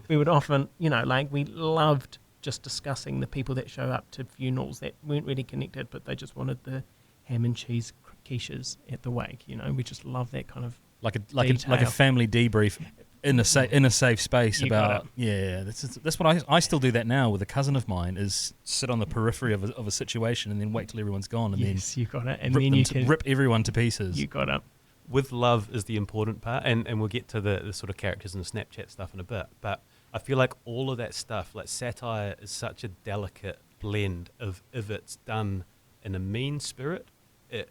We would often, we loved just discussing the people that show up to funerals that weren't really connected, but they just wanted the ham and cheese quiches at the wake. We just love that kind of like a detail. family debrief in a safe space You got about that's what I still do that now with a cousin of mine, is sit on the periphery of a situation and then wait till everyone's gone and yes, you got it, and then then you can rip everyone to pieces. You got it. With love is the important part, and we'll get to the sort of characters and the Snapchat stuff in a bit, but I feel like all of that stuff, like satire is such a delicate blend of, if it's done in a mean spirit, it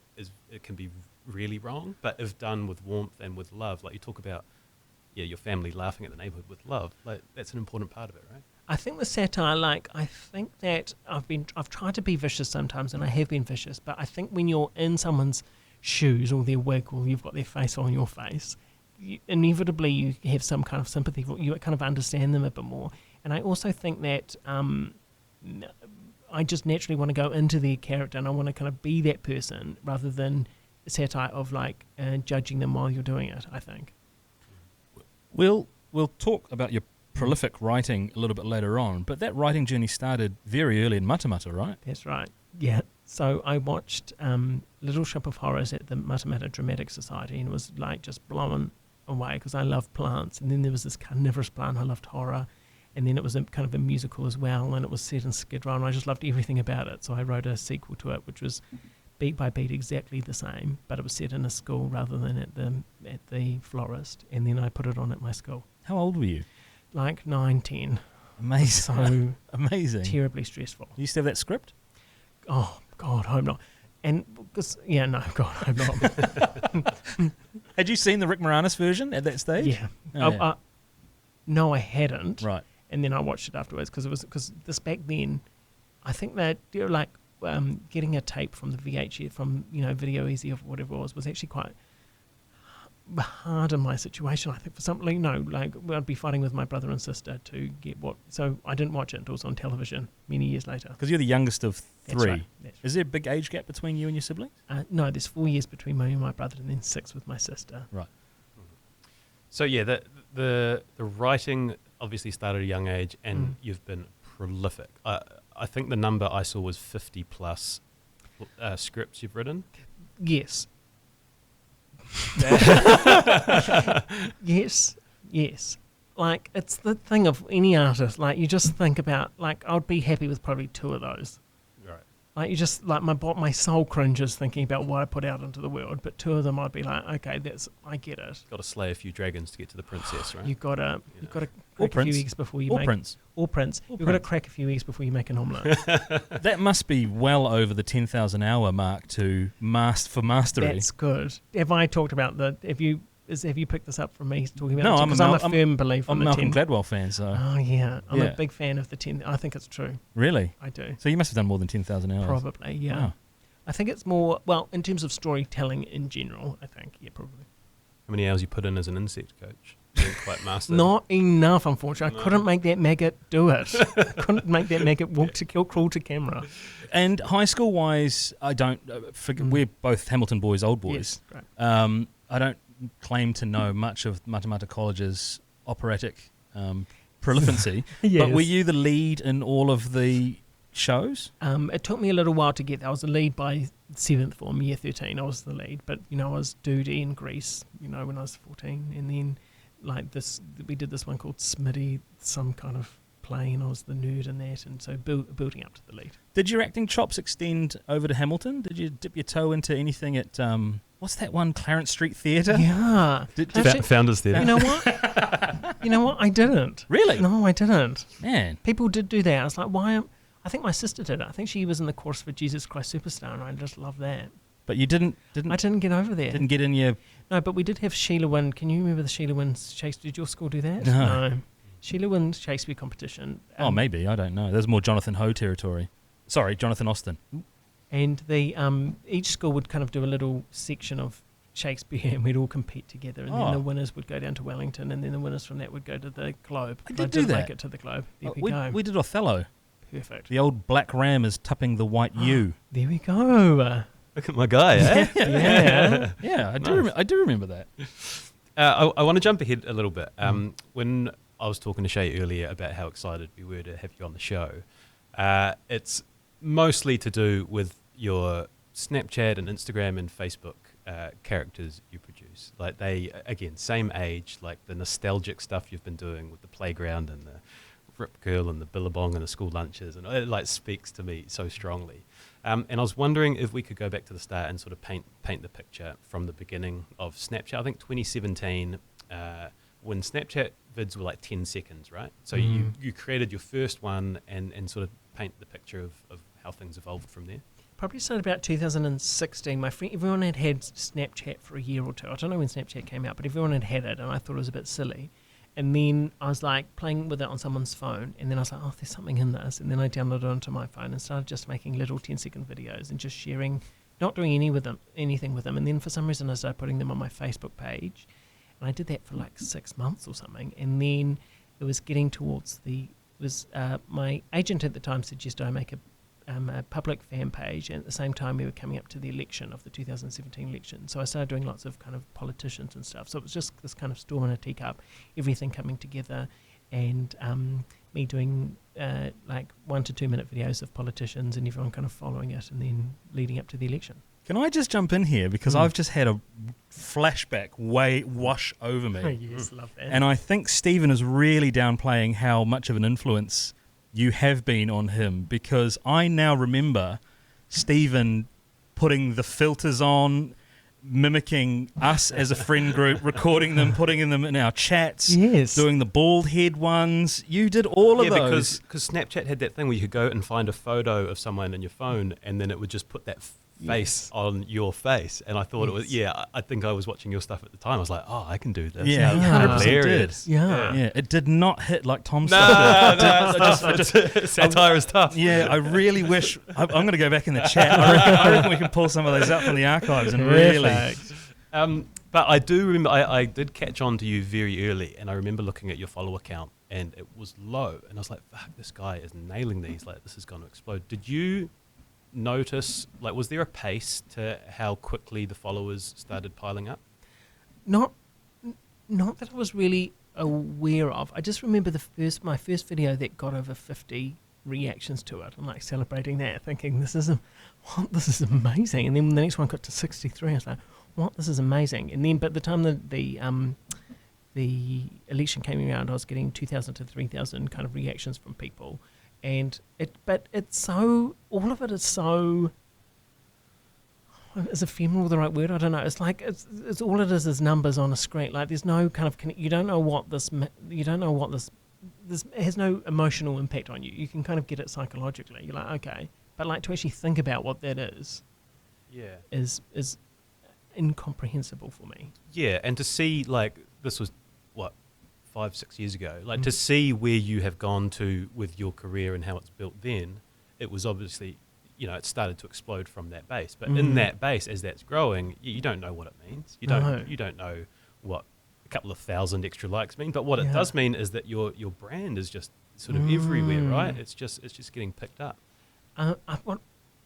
can be really wrong, but if done with warmth and with love, like you talk about, your family laughing at the neighborhood with love, like that's an important part of it, right? I think the satire, I think that I've tried to be vicious sometimes, and I have been vicious, but I think when you're in someone's shoes or their wig or you've got their face on your face, inevitably you have some kind of sympathy, you kind of understand them a bit more. And I also think that I just naturally want to go into their character and I want to kind of be that person rather than satire of judging them while you're doing it, I think. We'll talk about your prolific writing a little bit later on, but that writing journey started very early in Matamata, right? That's right. Yeah. So I watched Little Shop of Horrors at the Matamata Dramatic Society, and it was just blown away because I love plants. And then there was this carnivorous plant. I loved horror. And then it was kind of a musical as well, and it was set in Skid Row, and I just loved everything about it. So I wrote a sequel to it, which was beat by beat exactly the same, but it was set in a school rather than at the florist. And then I put it on at my school. How old were you? 9, 10. Amazing. So amazing. Terribly stressful. You still have that script? Oh, God, hope not. And because, hope not. Had you seen the Rick Moranis version at that stage? Yeah. Oh, No, I hadn't. Right. And then I watched it afterwards because this back then, I think that getting a tape from the VHS, from Video Easy or whatever it was actually quite hard in my situation. I think for something, I'd be fighting with my brother and sister to get so I didn't watch it until it was on television many years later. Because you're the youngest of three. That's right. Is there a big age gap between you and your siblings? No, there's 4 years between me and my brother, and then 6 with my sister. Right. So yeah, the writing obviously started at a young age, and you've been prolific. I think the number I saw was 50 plus scripts you've written. Yes. Yes. It's the thing of any artist. You just think about, I'd be happy with probably 2 of those. Right. Like you just like my soul cringes thinking about what I put out into the world. But 2 of them, I'd be like, okay, I get it. Got to slay a few dragons to get to the princess, right? You gotta crack Or a prince. few eggs before you Or make prince. Or prince. Or You've got to prince. crack a few eggs before you make an omelette. That must be well over the 10,000 hour mark to for mastery. That's good. Have I talked about have you picked this up from me talking about No, it? Because I'm a firm believer I'm in a the Malcolm 10. Gladwell fan, so Oh yeah, I'm Yeah. a big fan of the 10. I think it's true. really. I do. So you must have done more than 10,000 hours. Probably, yeah. Wow. I think it's more, well, in terms of storytelling in general, I think, yeah, probably. How many hours you put in as an insect coach? Didn't quite master. Not enough, unfortunately. I No. couldn't make that maggot do it. I couldn't make that maggot crawl to camera. And high school wise, I don't. We're both Hamilton boys, old boys. Yes, great. I don't claim to know much of Matamata College's operatic prolificency. Yes. But were you the lead in all of the shows? It took me a little while to get there. I was the lead by 7th form, year 13. I was the lead. But, I was Duty in Greece, when I was 14. And then, we did this one called Smitty, some kind of plane. I was the nerd in that. And so building up to the lead. Did your acting chops extend over to Hamilton? Did you dip your toe into anything at, what's that one, Clarence Street Theatre? Yeah. Actually, Founders there. you know what? I didn't. Really? No, I didn't. Man. People did do that. I was like, why? I think my sister did it. I think she was in the chorus for Jesus Christ Superstar, and I just love that. But you didn't I didn't get over there. get in your... No, but we did have Sheila Wynn. Can you remember the Sheila Wynn Shakespeare? Did your school do that? No. Sheila Wynn Shakespeare competition. Oh, maybe. I don't know. There's more Jonathan Ho territory. Sorry, Jonathan Austin. And the each school would kind of do a little section of Shakespeare, and we'd all compete together. And then the winners would go down to Wellington, and then the winners from that would go to the Globe. I But did do didn't that. make it to the Globe. There we go. We did Othello. Perfect. The old black ram is tupping the white ewe. There we go. Look at my guy, eh? Yeah. Yeah, I Nice. do remember that. I want to jump ahead a little bit. When I was talking to Shay earlier about how excited we were to have you on the show, it's mostly to do with your Snapchat and Instagram and Facebook characters you produce. Like they, again, same age, like the nostalgic stuff you've been doing with the playground and the Rip Girl and the Billabong and the school lunches, and it like speaks to me so strongly. And I was wondering if we could go back to the start and sort of paint the picture from the beginning of Snapchat. I think 2017, when Snapchat vids were like 10 seconds, right? So you created your first one and sort of paint the picture of how things evolved from there. Probably started about 2016. Everyone had Snapchat for a year or two. I don't know when Snapchat came out, but everyone had it, and I thought it was a bit silly. And then I was like playing with it on someone's phone, and then I was like, oh, there's something in this. And then I downloaded it onto my phone and started just making little 10-second videos and just sharing, not doing anything with them. And then for some reason I started putting them on my Facebook page. And I did that for like 6 months or something. And then it was getting towards my agent at the time suggested I make a public fan page, and at the same time we were coming up to the election of the 2017 election. So I started doing lots of kind of politicians and stuff. So it was just this kind of storm in a teacup, everything coming together, and me doing like 1 to 2 minute videos of politicians and everyone kind of following it, and then leading up to the election. Can I just jump in here? Because I've just had a flashback wash over me. Yes, love that. And I think Stephen is really downplaying how much of an influence you have been on him, because I now remember Stephen putting the filters on, mimicking us as a friend group, recording them, putting them in our chats, Yes. doing the bald head ones. You did all of Yeah, those. because Snapchat had that thing where you could go and find a photo of someone in your phone, and then it would just put that face on your face. And I thought it was, I think I was watching your stuff at the time. I was like, oh, I can do this. Yeah, How 100% hilarious. did. Yeah. Yeah, it did not hit like Tom No, Sainsbury. satire is tough. Yeah, I really wish. I'm going to go back in the chat. I reckon we can pull some of those out from the archives and really. But I do remember, I did catch on to you very early, and I remember looking at your follower count, and it was low. And I was like, fuck, this guy is nailing these. Like, this is going to explode. Did you notice, like, was there a pace to how quickly the followers started piling up? Not that I was really aware of. I just remember my first video that got over 50 reactions to it, and like celebrating that, thinking this is amazing. And then when the next one got to 63, I was like, what, this is amazing. And then, but the time the election came around, I was getting 2,000 to 3,000 kind of reactions from people. and but it's so, all of it is so, is ephemeral the right word? I don't know. It's like it's all it is numbers on a screen. Like there's no kind of you don't know what this it has no emotional impact on you. You can kind of get it psychologically. You're like, okay, but like to actually think about what that is is incomprehensible for me. Yeah, and to see, like, this was, 5-6 years ago, like, to see where you have gone to with your career and how it's built then, it was obviously, it started to explode from that base. But in that base, as that's growing, you don't know what it means. You don't know what a couple of thousand extra likes mean. But what it does mean is that your brand is just sort of everywhere, right? It's just getting picked up.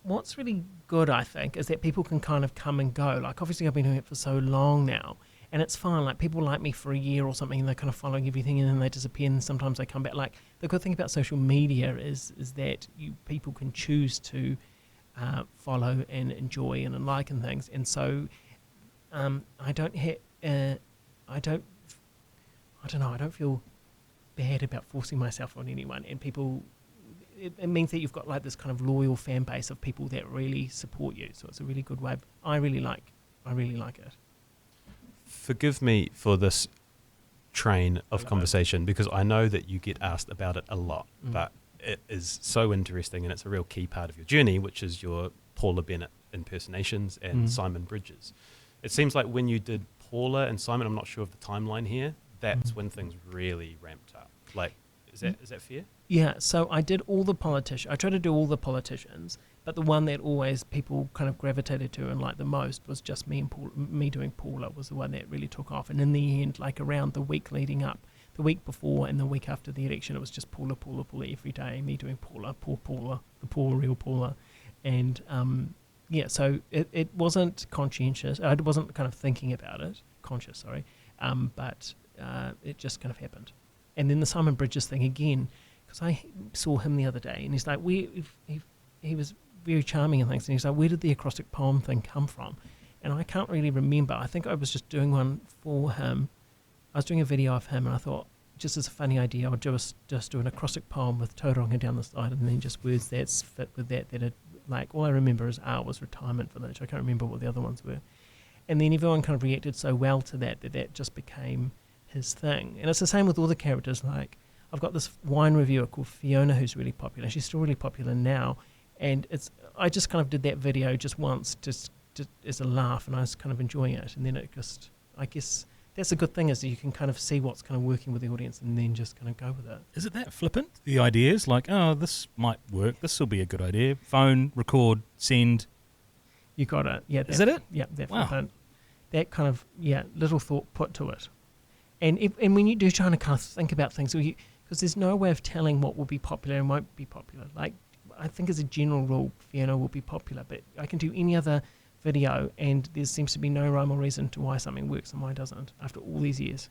What's really good, I think, is that people can kind of come and go. Like, obviously, I've been doing it for so long now, and it's fine. Like, people like me for a year or something, and they're kind of following everything, and then they disappear, and sometimes they come back. Like, the good thing about social media is that people can choose to follow and enjoy and like and things. And so, I don't feel bad about forcing myself on anyone, and people. It means that you've got like this kind of loyal fan base of people that really support you. So it's a really good way. I really like it. Forgive me for this train of conversation because I know that you get asked about it a lot, but it is so interesting and it's a real key part of your journey, which is your Paula Bennett impersonations and Simon Bridges. It seems like when you did Paula and Simon, I'm not sure of the timeline here, that's when things really ramped up. Like, is that fair? Yeah, so I did all the politicians. I tried to do all the politicians, but the one that always people kind of gravitated to and liked the most was just me and Paul. Me doing Paula was the one that really took off. And in the end, like around the week leading up, the week before and the week after the election, it was just Paula every day. Me doing Paula, poor Paula, the poor real Paula. And so it wasn't conscientious. I wasn't kind of thinking about it, conscious, sorry. But it just kind of happened. And then the Simon Bridges thing again. Because I saw him the other day, and he's like, he was very charming and things, and he's like, where did the acrostic poem thing come from? And I can't really remember. I think I was just doing one for him. I was doing a video of him, and I thought, just as a funny idea, I'll just do an acrostic poem with Tauranga down the side, and then just words that fit with that it, like, all I remember is was retirement village. I can't remember what the other ones were. And then everyone kind of reacted so well to that just became his thing. And it's the same with all the characters, like, I've got this wine reviewer called Fiona who's really popular. She's still really popular now, and I just kind of did that video just once, just as a laugh, and I was kind of enjoying it. And then it just, I guess that's a good thing, is that you can kind of see what's kind of working with the audience, and then just kind of go with it. Is it that flippant? The ideas like, oh, this might work. This will be a good idea. Phone, record, send. You got it. Yeah. Is that it? Yeah. That wow. Flippant. That kind of little thought put to it, and when you do try to kind of think about things, because there's no way of telling what will be popular and won't be popular. Like, I think as a general rule, Fiona will be popular, but I can do any other video and there seems to be no rhyme or reason to why something works and why it doesn't after all these years.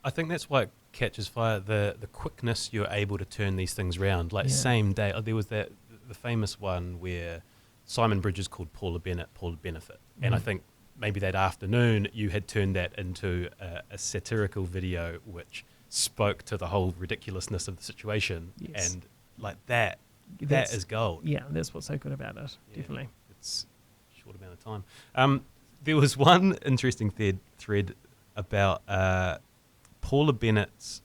I think that's why it catches fire, the quickness you're able to turn these things around. Like, same day, there was the famous one where Simon Bridges called Paula Bennett Paula Benefit. And I think maybe that afternoon you had turned that into a satirical video which spoke to the whole ridiculousness of the situation, and like that is gold. Yeah, that's what's so good about it. Definitely, it's a short amount of time. There was one interesting thread about Paula Bennett's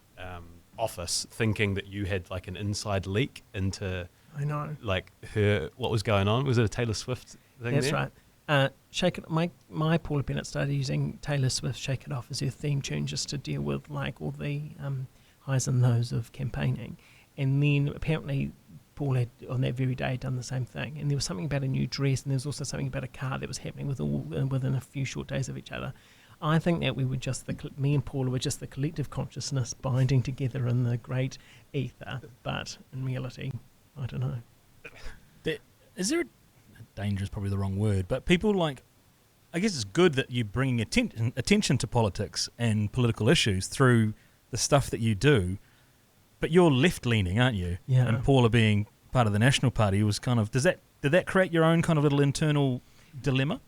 office thinking that you had like an inside leak into, I know, like what was going on. Was it a Taylor Swift thing? That's there? right. Shake It. My Paula Bennett started using Taylor Swift "Shake It Off" as her theme tune, just to deal with like all the highs and lows of campaigning. And then apparently Paul had on that very day done the same thing. And there was something about a new dress, and there was also something about a car that was happening within a few short days of each other. I think that we were just me and Paula were just the collective consciousness binding together in the great ether. But in reality, I don't know. Is there danger is probably the wrong word, but people like, I guess it's good that you're bringing attention to politics and political issues through the stuff that you do, but you're left-leaning, aren't you? Yeah. And Paula being part of the National Party was kind of, did that create your own kind of little internal dilemma?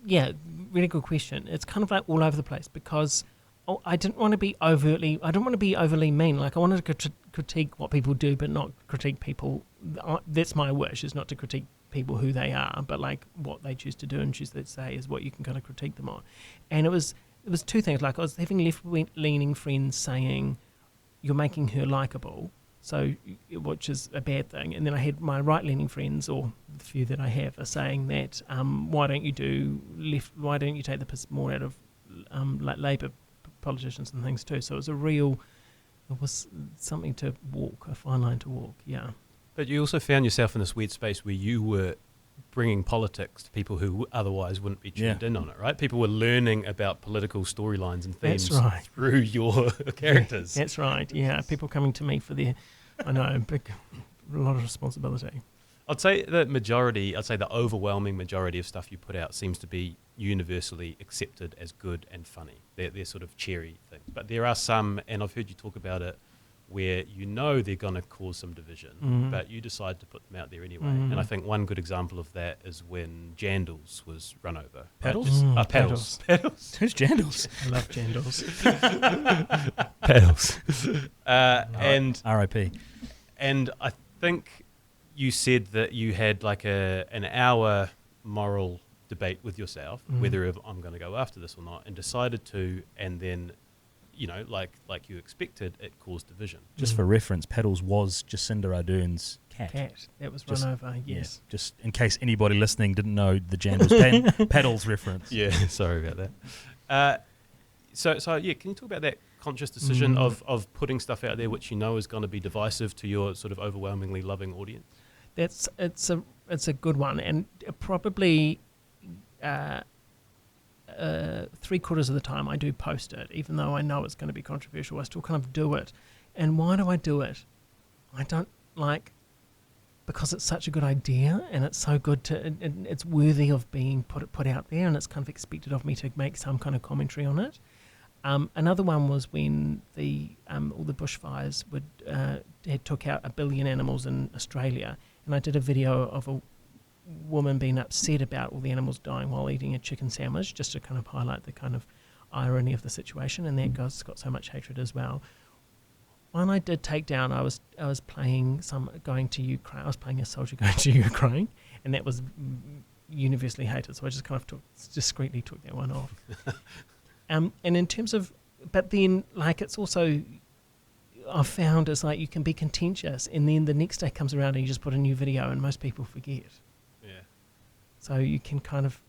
Yeah, really good question. It's kind of like all over the place, because I didn't want to be overly mean. Like, I wanted to critique what people do, but not critique people. That's my wish, is not to critique people who they are, but like what they choose to do and choose to say is what you can kind of critique them on. And it was two things. Like, I was having left-leaning friends saying, you're making her likable, so, which is a bad thing. And then I had my right-leaning friends, or the few that I have, are saying that why don't you take the piss more out of like Labour politicians and things too. So it was something to walk, a fine line to walk, yeah. But you also found yourself in this weird space where you were bringing politics to people who otherwise wouldn't be tuned in on it, right? People were learning about political storylines and themes through your characters. That's right, yeah. People coming to me for their, a lot of responsibility. I'd say the overwhelming majority of stuff you put out seems to be universally accepted as good and funny. They're sort of cheery things. But there are some, and I've heard you talk about it, where you know they're going to cause some division, but you decide to put them out there anyway. And I think one good example of that is when Jandals was run over. Paddles? Paddles. Who's Jandals? I love Jandals. Paddles. And R.I.P. And I think you said that you had like an hour moral debate with yourself, whether I'm going to go after this or not, and decided to, and then, you know, like you expected, it caused division. Just for reference, Paddles was Jacinda Ardern's cat. That was run over, yes. Yeah, just in case anybody listening didn't know the Jandals Paddles reference. Yeah, sorry about that. So can you talk about that conscious decision of putting stuff out there which you know is going to be divisive to your sort of overwhelmingly loving audience? It's a good one, and probably 3/4 of the time I do post it, even though I know it's going to be controversial. I still kind of do it. And why do I do it? I don't because it's such a good idea, and it's so good it's worthy of being put out there, and it's kind of expected of me to make some kind of commentary on it. Another one was when all the bushfires had took out 1 billion animals in Australia, and I did a video of a woman being upset about all the animals dying while eating a chicken sandwich, just to kind of highlight the kind of irony of the situation, and that got so much hatred as well. One I did take down, I was playing going to Ukraine. I was playing a soldier going to Ukraine, and that was universally hated, so I just kind of discreetly took that one off. And in terms of, but then it's also, I've found it's like you can be contentious, and then the next day comes around and you just put a new video, and most people forget. Yeah. So you can kind of,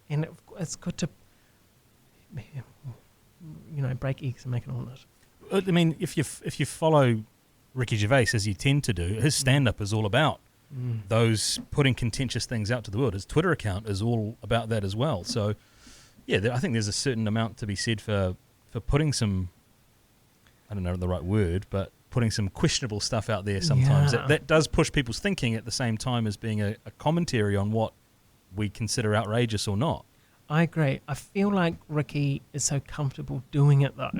and it's good to, break eggs and make an omelette. I mean, if you follow Ricky Gervais, as you tend to do, his stand-up is all about those putting contentious things out to the world. His Twitter account is all about that as well. So, yeah, I think there's a certain amount to be said for putting some, I don't know the right word, but putting some questionable stuff out there sometimes. Yeah. That does push people's thinking at the same time as being a commentary on what we consider outrageous or not. I agree. I feel like Ricky is so comfortable doing it though,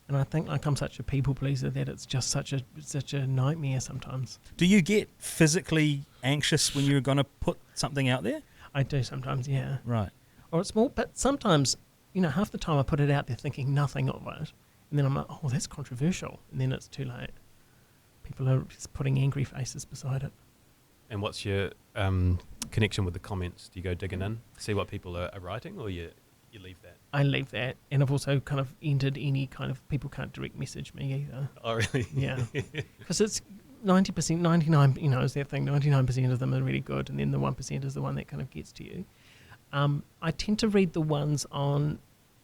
and I think I'm such a people pleaser that it's just such a nightmare sometimes. Do you get physically anxious when you're going to put something out there? I do sometimes, yeah. Right. Or it's more, but sometimes, half the time I put it out there thinking nothing of it, and then I'm like, oh, that's controversial, and then it's too late. People are just putting angry faces beside it. And what's your connection with the comments? Do you go digging in, see what people are writing, or you leave that? I leave that, and I've also kind of ended any kind of, people can't direct message me either. Oh, really? Yeah. Because it's 90%, 99, is that thing, 99% of them are really good, and then the 1% is the one that kind of gets to you. I tend to read the ones on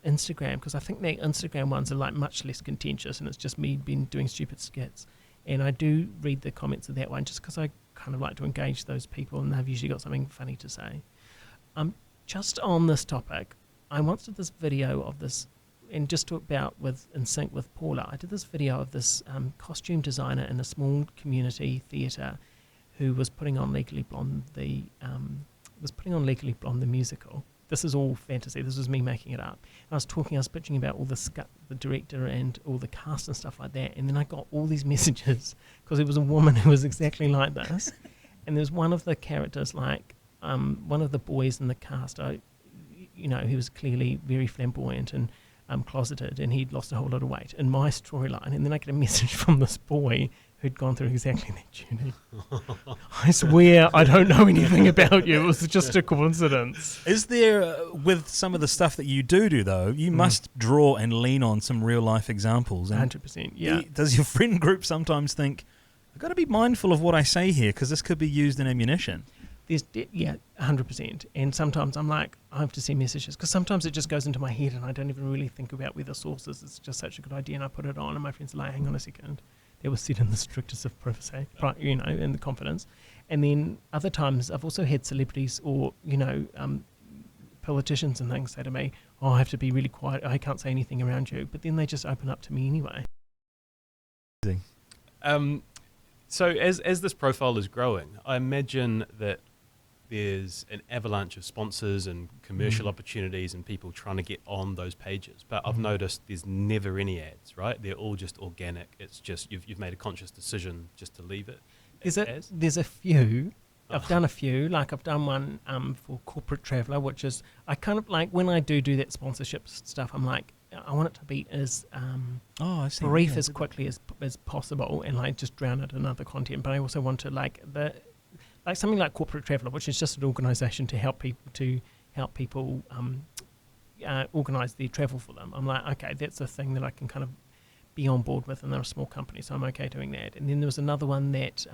Instagram, because I think the Instagram ones are much less contentious, and it's just me been doing stupid skits. And I do read the comments of that one just because I kind of like to engage those people, and they've usually got something funny to say. Just on this topic, I once did this video of this, and just to about in sync with Paula, I did this video of this costume designer in a small community theatre who was putting on Legally Blonde, the musical. This is all fantasy. This was me making it up. And I was bitching about all the director and all the cast and stuff like that. And then I got all these messages because it was a woman who was exactly like this. And there's one of the characters, one of the boys in the cast. he was clearly very flamboyant and closeted, and he'd lost a whole lot of weight in my storyline. And then I get a message from this boy who'd gone through exactly that journey. I swear I don't know anything about you. It was just a coincidence. Is there, with some of the stuff that you do though, you must draw and lean on some real life examples. 100%, yeah. Does your friend group sometimes think, I've got to be mindful of what I say here because this could be used in ammunition? Yeah, 100%. And sometimes I'm like, I have to send messages because sometimes it just goes into my head and I don't even really think about where the source is. It's just such a good idea, and I put it on, and my friends are like, hang on a second. It was said in the strictest of privacy, in the confidence. And then other times I've also had celebrities or, politicians and things say to me, oh, I have to be really quiet. I can't say anything around you. But then they just open up to me anyway. So as this profile is growing, I imagine that there's an avalanche of sponsors and commercial opportunities and people trying to get on those pages. But I've noticed there's never any ads, right? They're all just organic. It's just you've made a conscious decision just to leave it. There's a few. I've done a few. Like I've done one for Corporate Traveller, which is I kind of like when I do that sponsorship stuff. I'm like, I want it to be as brief as quickly as possible, and like just drown it in other content. But I also want to like something like Corporate Traveller, which is just an organisation to help people organise their travel for them. I'm like, okay, that's a thing that I can kind of be on board with, and they're a small company, so I'm okay doing that. And then there was another one that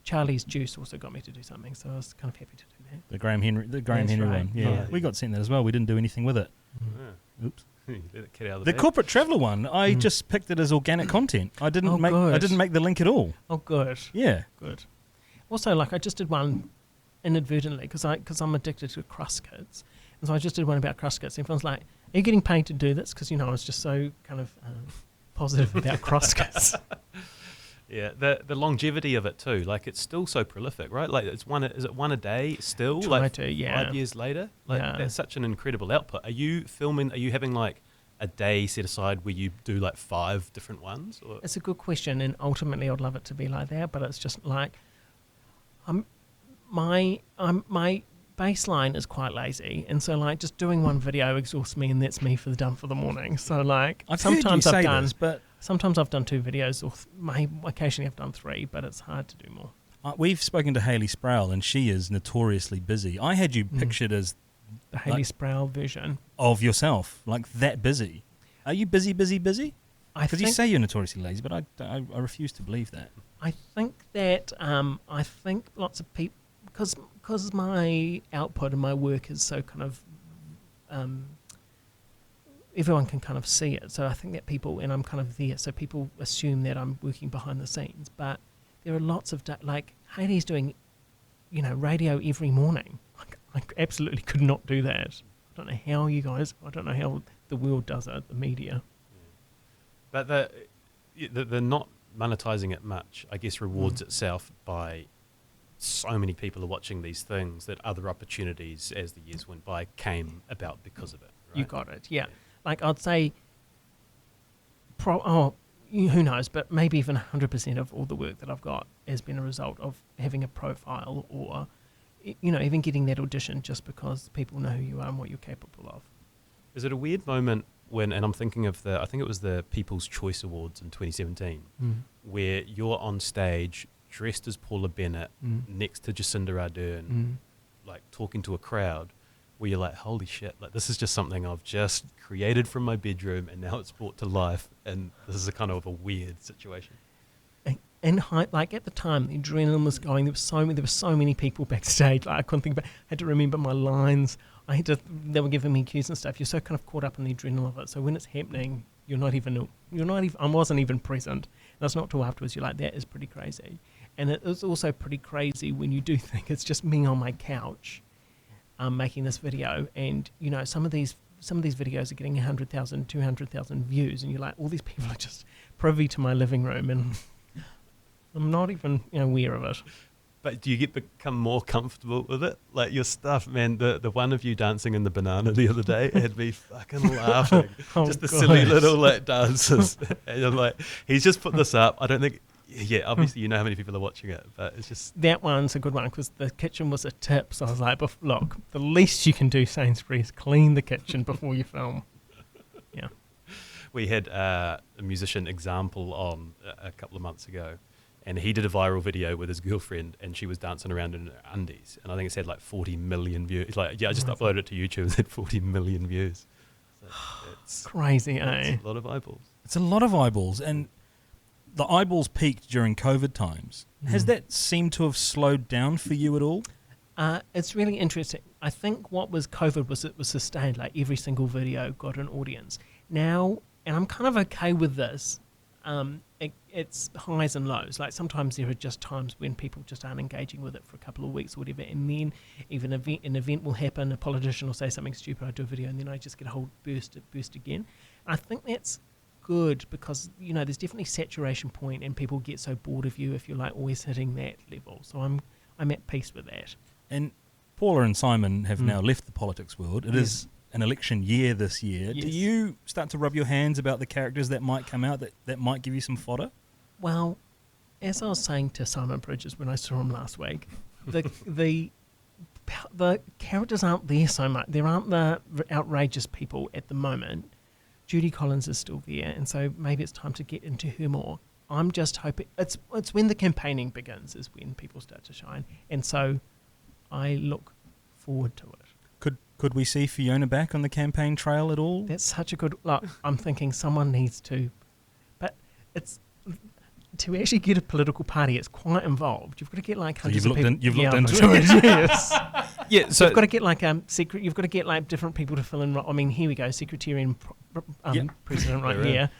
Charlie's Juice also got me to do something, so I was kind of happy to do that. The Graham Henry one. Yeah, we got sent that as well. We didn't do anything with it. Oops. The Corporate Traveller one, I just picked it as organic content. I didn't make the link at all. Oh, good. Yeah, good. Also, like I just did one inadvertently because I'm addicted to crust kits, and so I just did one about crust kits. Everyone's like, "Are you getting paid to do this?" Because I was just so kind of positive about crust kits. Yeah, the longevity of it too. Like it's still so prolific, right? Like is it one a day still? Try like to, yeah. 5 years later? Like that's such an incredible output. Are you having like a day set aside where you do like 5 different ones? Or? It's a good question, and ultimately I'd love it to be like that, but it's just like my baseline is quite lazy, and so like just doing one video exhausts me, and that's me done for the morning. So like sometimes I've done 2 videos, or occasionally I've done 3, but it's hard to do more. We've spoken to Hayley Sproul, and she is notoriously busy. I had you pictured as the Hayley Sproul version of yourself, like that busy. Are you busy? Because you say you're notoriously lazy, but I refuse to believe that. I think that I think lots of people, because my output and my work is so kind of everyone can kind of see it. So I think that people, and I'm kind of there, so people assume that I'm working behind the scenes. But there are lots of, like, Hayley's doing, radio every morning. I absolutely could not do that. I don't know how I don't know how the world does it, the media. Yeah. But the not monetizing it much, I guess, rewards itself by so many people are watching these things that other opportunities as the years went by came about because of it. Right? You got it, yeah. Like I'd say, who knows, but maybe even 100% of all the work that I've got has been a result of having a profile or, even getting that audition just because people know who you are and what you're capable of. Is it a weird moment when, and I'm thinking of I think it was the People's Choice Awards in 2017, where you're on stage dressed as Paula Bennett next to Jacinda Ardern, like talking to a crowd, where you're like, holy shit, like this is just something I've just created from my bedroom and now it's brought to life, and this is a kind of a weird situation. And like at the time, the adrenaline was going. There were so many people backstage. Like I couldn't think about. I had to remember my lines. They were giving me cues and stuff. You're so kind of caught up in the adrenaline of it. So when it's happening, you're not even. I wasn't even present. And it's not till afterwards you're like, that is pretty crazy. And it is also pretty crazy when you do think it's just me on my couch, making this video, and some of these videos are getting 100,000, 200,000 views, and you're like, all these people are just privy to my living room, and I'm not even aware of it. But do you become more comfortable with it? Like your stuff, man, the one of you dancing in the banana the other day had me fucking laughing. Just the silly little like dances. And I'm like, he's just put this up. I don't think Yeah, obviously you know how many people are watching it, but it's just... That one's a good one because the kitchen was a tip. So I was like, look, the least you can do, Sainsbury, is clean the kitchen before you film. Yeah. We had a musician Example on a couple of months ago, and he did a viral video with his girlfriend, and she was dancing around in her undies, and I think it's had like 40 million views. It's like, yeah, I just uploaded it to YouTube, it's had 40 million views. So it's crazy, eh? It's a lot of eyeballs. It's a lot of eyeballs, and the eyeballs peaked during COVID times. Has that seemed to have slowed down for you at all? It's really interesting. I think what was COVID was it was sustained, like every single video got an audience. Now, and I'm kind of okay with this, it's highs and lows. Like sometimes there are just times when people just aren't engaging with it for a couple of weeks or whatever, and then even an event will happen, a politician will say something stupid, I do a video, and then I just get a whole burst again. And I think that's good because, you know, there's definitely saturation point and people get so bored of you if you're like always hitting that level. So I'm at peace with that. And Paula and Simon have now left the politics world. It is an election year this year. Yes. Do you start to rub your hands about the characters that might come out that might give you some fodder? Well, as I was saying to Simon Bridges when I saw him last week, the characters aren't there so much. There aren't the outrageous people at the moment. Judy Collins is still there, and so maybe it's time to get into her more. I'm just hoping it's when the campaigning begins is when people start to shine, and so I look forward to it. Could we see Fiona back on the campaign trail at all? That's such a good look. I'm thinking someone needs to, but it's to actually get a political party. It's quite involved. You've got to get like hundreds of people. You've looked into it. Yes. Yeah, so you've got to get like secret. You've got to get like different people to fill in. I mean, here we go, secretary and president right here.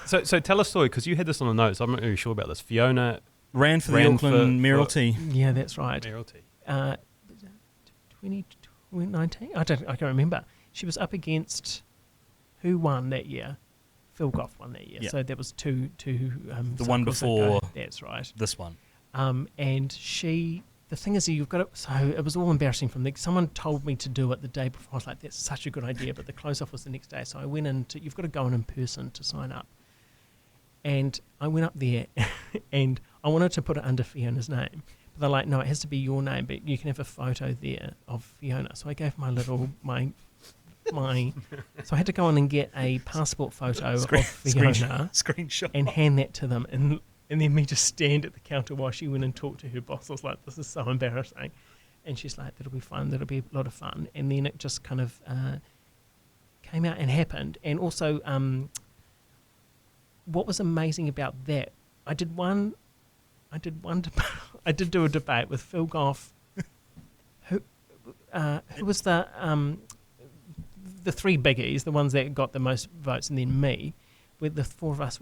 So tell a story because you had this on the notes. I'm not really sure about this. Fiona ran for the Auckland Mayoralty. Yeah, that's right. Mayoralty. 2019. I can't remember. She was up against who won that year? Phil Goff won that year. Yeah. So that was two. The one before. That's right. This one. And she. The thing is, you've got to. So it was all embarrassing from there. Someone told me to do it the day before. I was like, that's such a good idea. But the close-off was the next day. So I went in. You've got to go in person to sign up. And I went up there, and I wanted to put it under Fiona's name. But they're like, no, it has to be your name, but you can have a photo there of Fiona. So I gave my so I had to go in and get a passport photo of Fiona screenshot and hand that to them, and then me just stand at the counter while she went and talked to her boss. I was like, this is so embarrassing. And she's like, that'll be fun, that'll be a lot of fun. And then it just kind of came out and happened. And also, what was amazing about that, I did do a debate with Phil Goff, who was the three biggies, the ones that got the most votes, and then me. With the four of us,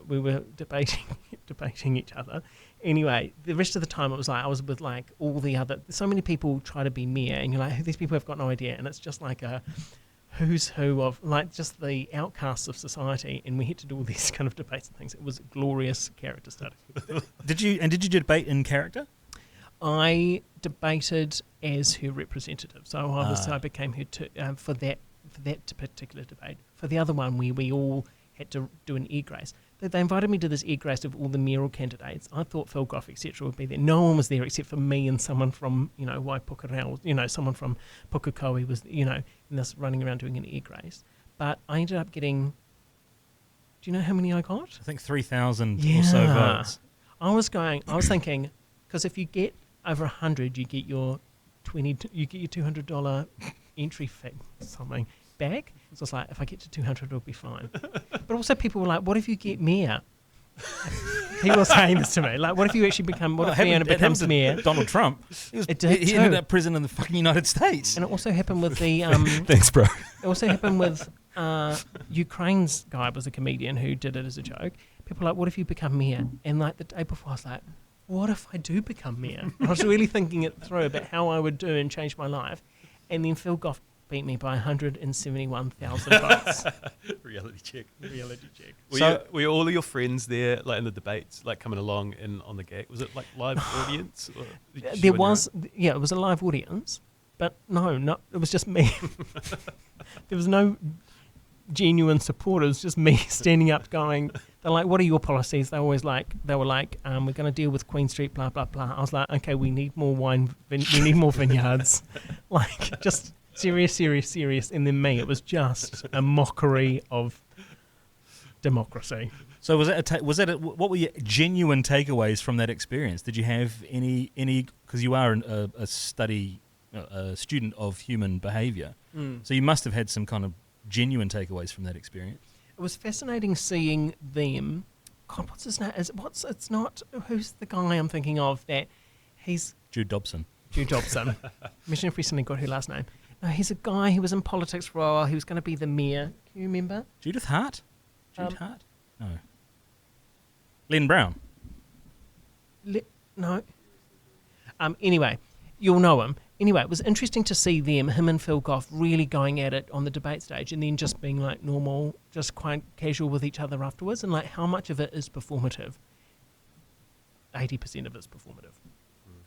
we were debating each other. Anyway, the rest of the time it was like I was with like all the other. So many people try to be mayor, and you're like, these people have got no idea, and it's just like a who's who of like just the outcasts of society, and we had to do all these kind of debates and things. It was a glorious character study. Did you debate in character? I debated as her representative, so I became her for that particular debate. For the other one, we all had to do an egg race. They invited me to this egg race of all the mayoral candidates. I thought Phil Goff, etc., would be there. No one was there except for me and someone from, Waipukurau, someone from Pukekohe was, in this running around doing an egg race. But I ended up getting, do you know how many I got? I think 3,000 or so votes. I was thinking, because if you get over 100, you get your $200 entry fee, something back. So it's like, if I get to 200, it'll be fine. But also people were like, what if you get mayor? People were saying this to me. Like, what if you actually become, if Fiona becomes mayor? Donald Trump. He ended up president of the fucking United States. And it also happened with the... Thanks, bro. It also happened with Ukraine's guy was a comedian who did it as a joke. People were like, what if you become mayor? And like the day before, I was like, what if I do become mayor? I was really thinking it through about how I would do and change my life. And then Phil Goff beat me by 171,000 votes. Reality check. Were all of your friends there, like in the debates, like coming along and on the gag? Was it like live audience? It was a live audience, but no, it was just me. There was no genuine supporters, just me standing up going, they're like, what are your policies? They were like, we're going to deal with Queen Street, blah, blah, blah. I was like, okay, we need more wine, we need more vineyards. Like, just serious. And then me, it was just a mockery of democracy. So what were your genuine takeaways from that experience? Did you have any? Because you are a student of human behaviour, so you must have had some kind of genuine takeaways from that experience. It was fascinating seeing them. God, what's his name? It's not. Who's the guy I'm thinking of? That he's Jude Dobson. Imagine if we suddenly got her last name. No, he's a guy who was in politics for a while. He was going to be the mayor. Can you remember? Judith Hart. Hart. No. Len Brown. No. Anyway, you'll know him. Anyway, it was interesting to see him and Phil Goff really going at it on the debate stage and then just being like normal, just quite casual with each other afterwards, and like how much of it is performative. 80% of it's performative.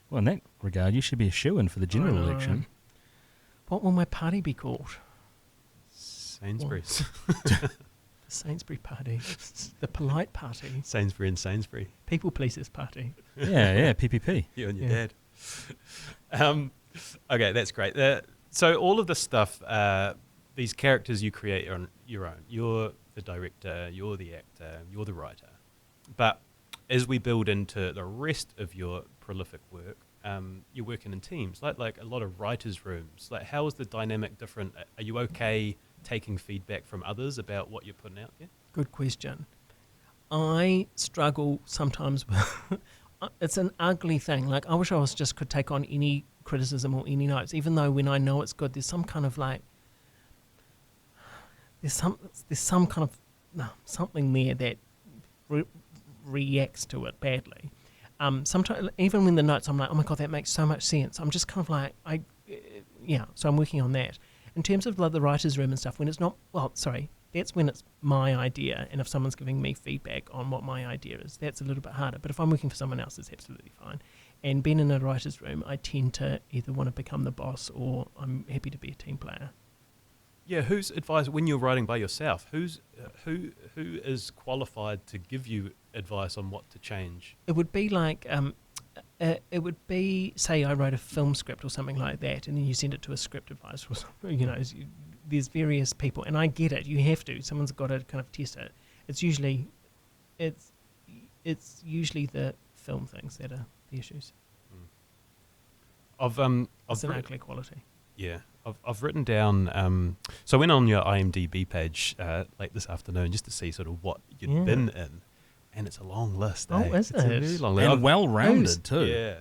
Well, in that regard, you should be a shoo-in for the general election. What will my party be called? Sainsbury's. The Sainsbury party. The polite party. Sainsbury and Sainsbury. People pleasers party. Yeah, PPP. You and your dad. Okay, that's great. So all of this stuff, these characters you create on your own. You're the director, you're the actor, you're the writer. But as we build into the rest of your prolific work, you're working in teams, like a lot of writers' rooms. Like, how is the dynamic different? Are you okay taking feedback from others about what you're putting out there? Good question. I struggle sometimes with... It's an ugly thing. Like, I wish I could take on any criticism or any notes, even though when I know it's good, there's some kind of like... There's some kind of... something there that reacts to it badly. Sometimes, even when the notes, I'm like, oh my God, that makes so much sense. I'm just kind of like, so I'm working on that. In terms of like the writer's room and stuff, when it's not, that's when it's my idea, and if someone's giving me feedback on what my idea is, that's a little bit harder. But if I'm working for someone else, it's absolutely fine. And being in a writer's room, I tend to either want to become the boss or I'm happy to be a team player. Yeah, who's advised when you're writing by yourself? Who is qualified to give you advice on what to change? It would be like, say I wrote a film script or something like that, and then you send it to a script advisor or something. There's various people, and I get it. You have to. Someone's got to kind of test it. It's usually the film things that are the issues. It's an ugly quality. Yeah, I've written down. So I went on your IMDb page late this afternoon just to see sort of what you'd been in, and it's a long list. Oh, is it's it? a really long list. And well-rounded too. Yeah.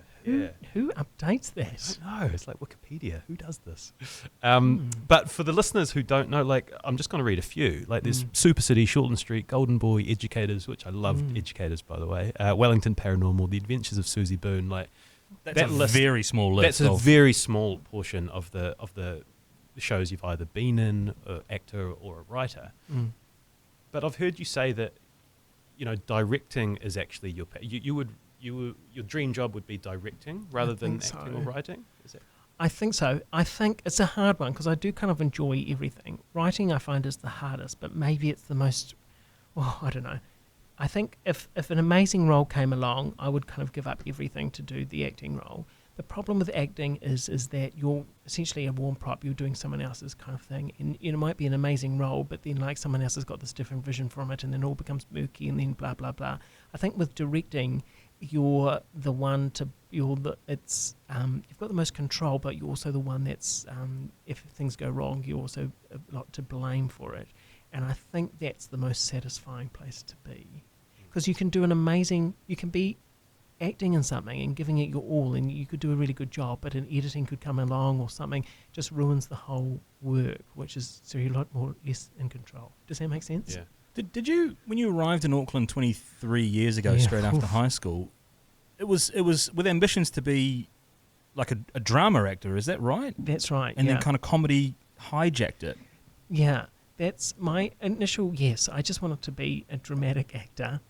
Who updates that? I don't know. It's like Wikipedia. Who does this? But for the listeners who don't know, like, I'm just going to read a few. Like, there's Super City, Shortland Street, Golden Boy, Educators, which I loved. Educators, by the way. Wellington Paranormal, The Adventures of Susie Boone. Like, that's a very small list. That's a very small portion of the shows you've either been in, an actor or a writer. But I've heard you say that, directing is actually your dream job would be directing rather than acting or writing? Is it? I think so. I think it's a hard one because I do kind of enjoy everything. Writing I find is the hardest, but maybe it's the most, I don't know. I think if an amazing role came along, I would kind of give up everything to do the acting role. The problem with acting is that you're essentially a warm prop. You're doing someone else's kind of thing. And it might be an amazing role, but then like someone else has got this different vision from it and then it all becomes murky and then blah, blah, blah. I think with directing, you're the one you've got the most control, but you're also the one that's, if things go wrong, you're also a lot to blame for it. And I think that's the most satisfying place to be. Because you can do you can be acting in something and giving it your all, and you could do a really good job, but an editing could come along or something just ruins the whole work, which is so you're a lot more less in control. Does that make sense? Yeah. Did you, when you arrived in Auckland 23 years ago, straight after high school, it was with ambitions to be like a drama actor, is that right? That's right. And then kind of comedy hijacked it. Yeah, that's my initial, yes. I just wanted to be a dramatic actor,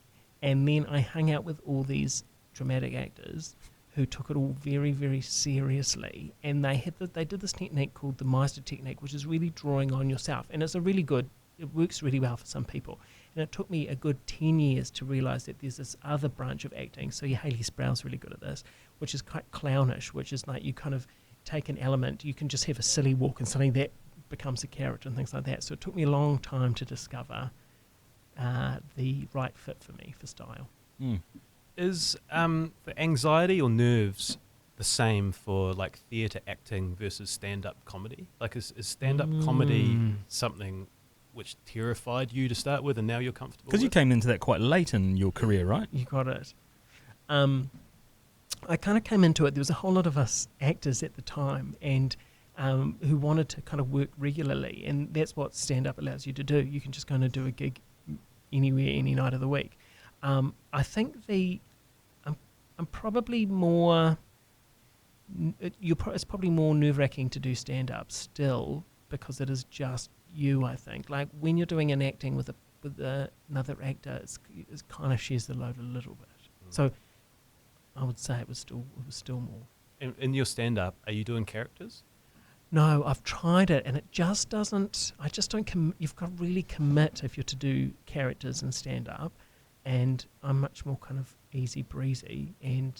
and then I hung out with all these dramatic actors who took it all very, very seriously, and they did this technique called the Meister technique, which is really drawing on yourself, and it's a really good it works really well for some people. And it took me a good 10 years to realise that there's this other branch of acting. So Hayley Sproul's really good at this, which is quite clownish, which is like you kind of take an element, you can just have a silly walk and suddenly that becomes a character and things like that. So it took me a long time to discover the right fit for me for style. Is the anxiety or nerves the same for like theatre acting versus stand-up comedy? Like is stand-up comedy something which terrified you to start with and now you're comfortable with? Because you came into that quite late in your career, right? You got it. I kind of came into it, there was a whole lot of us actors at the time and who wanted to kind of work regularly, and that's what stand-up allows you to do. You can just kind of do a gig anywhere, any night of the week. I think I'm probably more... it's probably more nerve-wracking to do stand-up still because it is just you, I think. Like when you're doing an acting with another actor, it kind of shares the load a little bit. So I would say it was still more. In your stand-up, are you doing characters? No, I've tried it and it just doesn't. I just don't. You've got to really commit if you're to do characters in stand-up, and I'm much more kind of easy breezy, and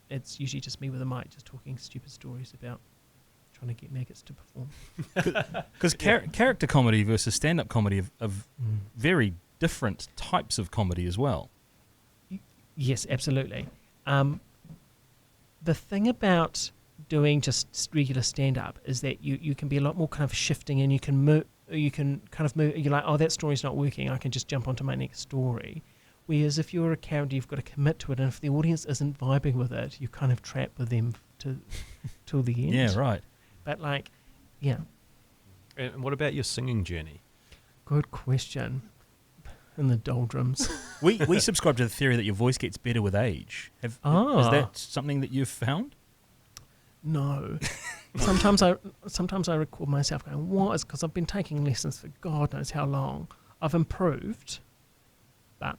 it's usually just me with a mic, just talking stupid stories about trying to get maggots to perform. Because character comedy versus stand-up comedy are very different types of comedy as well. Yes, absolutely. The thing about doing just regular stand-up is that you can be a lot more kind of shifting, and you can kind of move. You're like, oh, that story's not working, I can just jump onto my next story. Whereas if you're a character, you've got to commit to it, and if the audience isn't vibing with it, you're kind of trapped with them till the end. Yeah, right. But like, yeah. And what about your singing journey? Good question. In the doldrums. We subscribe to the theory that your voice gets better with age. Is that something that you've found? No. Sometimes I record myself going, what? It's because I've been taking lessons for God knows how long. I've improved, but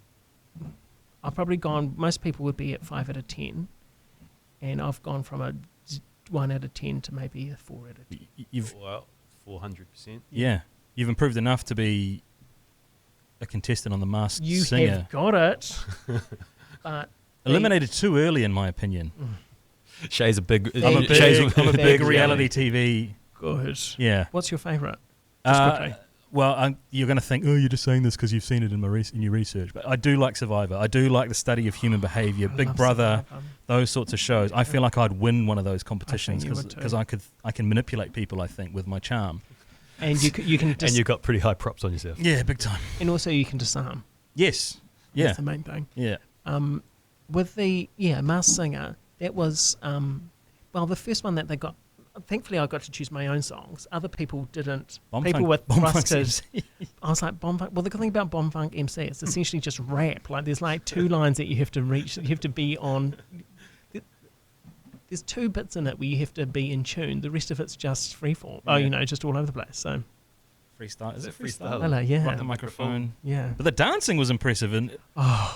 I've probably gone, most people would be at 5 out of 10, and I've gone from a 1 out of 10 to maybe a 4 out of 10. Well, 400%. Yeah. You've improved enough to be a contestant on The Masked Singer. You have got it. But eliminated too early, in my opinion. Shay's a big... I'm a big reality TV... Good. Yeah. What's your favourite? Just quickly. Well, you're going to think, oh, you're just saying this because you've seen it in your research. But I do like Survivor. I do like the study of human behaviour, Big Brother, those sorts of shows. I feel like I'd win one of those competitions because I can manipulate people, I think, with my charm. And you can and you've got pretty high props on yourself. Yeah, big time. And also you can disarm. Yes. Yeah. That's the main thing. Yeah. With the Masked Singer, that was the first one that they got. Thankfully, I got to choose my own songs. Other people didn't. People were thrusted. I was like, Bomb Funk. Well, the good thing about Bomb Funk MC, it's essentially just rap. Like, there's like 2 lines that you have to reach. You have to be on. There's 2 bits in it where you have to be in tune. The rest of it's just freeform. Yeah. Just all over the place. So. Freestyle. Is it freestyle? Hello, yeah. Rock the microphone. Yeah. But the dancing was impressive, and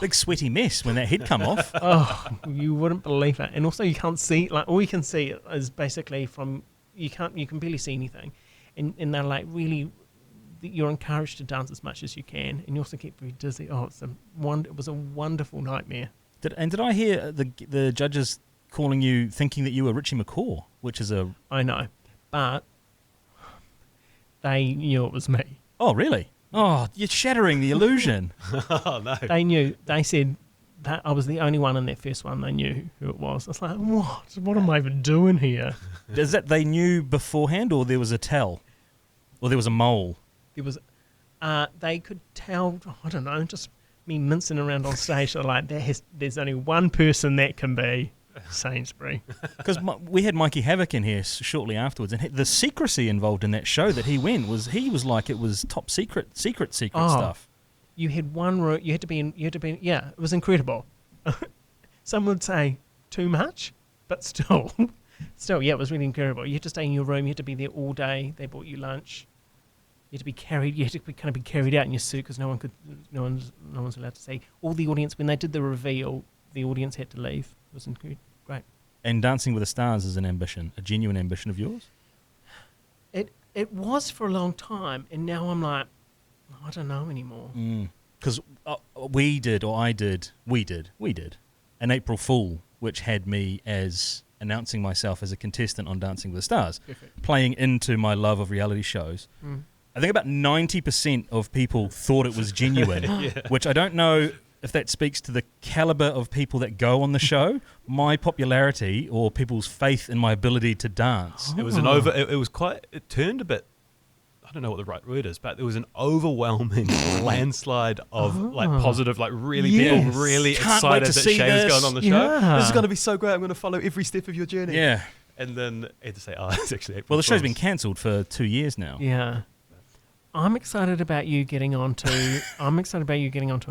big sweaty mess when that head come off. Oh, you wouldn't believe it. And also you can't see, like, all you can see is basically from, you can barely see anything. And they're like really, you're encouraged to dance as much as you can, and you also get very dizzy. Oh, it was a wonderful nightmare. Did I hear the judges calling you, thinking that you were Richie McCaw, which is a... I know, but they knew it was me. Oh, really? Oh, you're shattering the illusion. Oh, no. They knew. They said that I was the only one in that first one. They knew who it was. I was like, what? What am I even doing here? Is that they knew beforehand, or there was a tell? Or there was a mole? There was... they could tell, I don't know, just me mincing around on stage. They're like, there's only one person that can be Sainsbury. Because we had Mikey Havoc in here shortly afterwards, and the secrecy involved in that show that he went was like it was top secret stuff. You had one room. You had to be. Yeah, it was incredible. Some would say too much, but still, yeah, it was really incredible. You had to stay in your room. You had to be there all day. They brought you lunch. You had to be carried. You had to kind of be carried out in your suit because no one's allowed to see. All the audience, when they did the reveal, the audience had to leave. It was great. And Dancing with the Stars is an ambition, a genuine ambition of yours? It was for a long time, and now I'm like, I don't know anymore. Because we did an April Fool, which had me as announcing myself as a contestant on Dancing with the Stars, playing into my love of reality shows. I think about 90% of people thought it was genuine, which I don't know if that speaks to the caliber of people that go on the show, my popularity, or people's faith in my ability to dance. It was it turned a bit, I don't know what the right word is, but there was an overwhelming landslide of like positive, like really people really Can't wait excited to that see Shay's this. going on the show. Yeah. This is going to be so great. I'm going to follow every step of your journey. Yeah. And then I had to say, it's actually April Well, the show's Fool's. been cancelled for 2 years now. Yeah. I'm excited about you getting onto an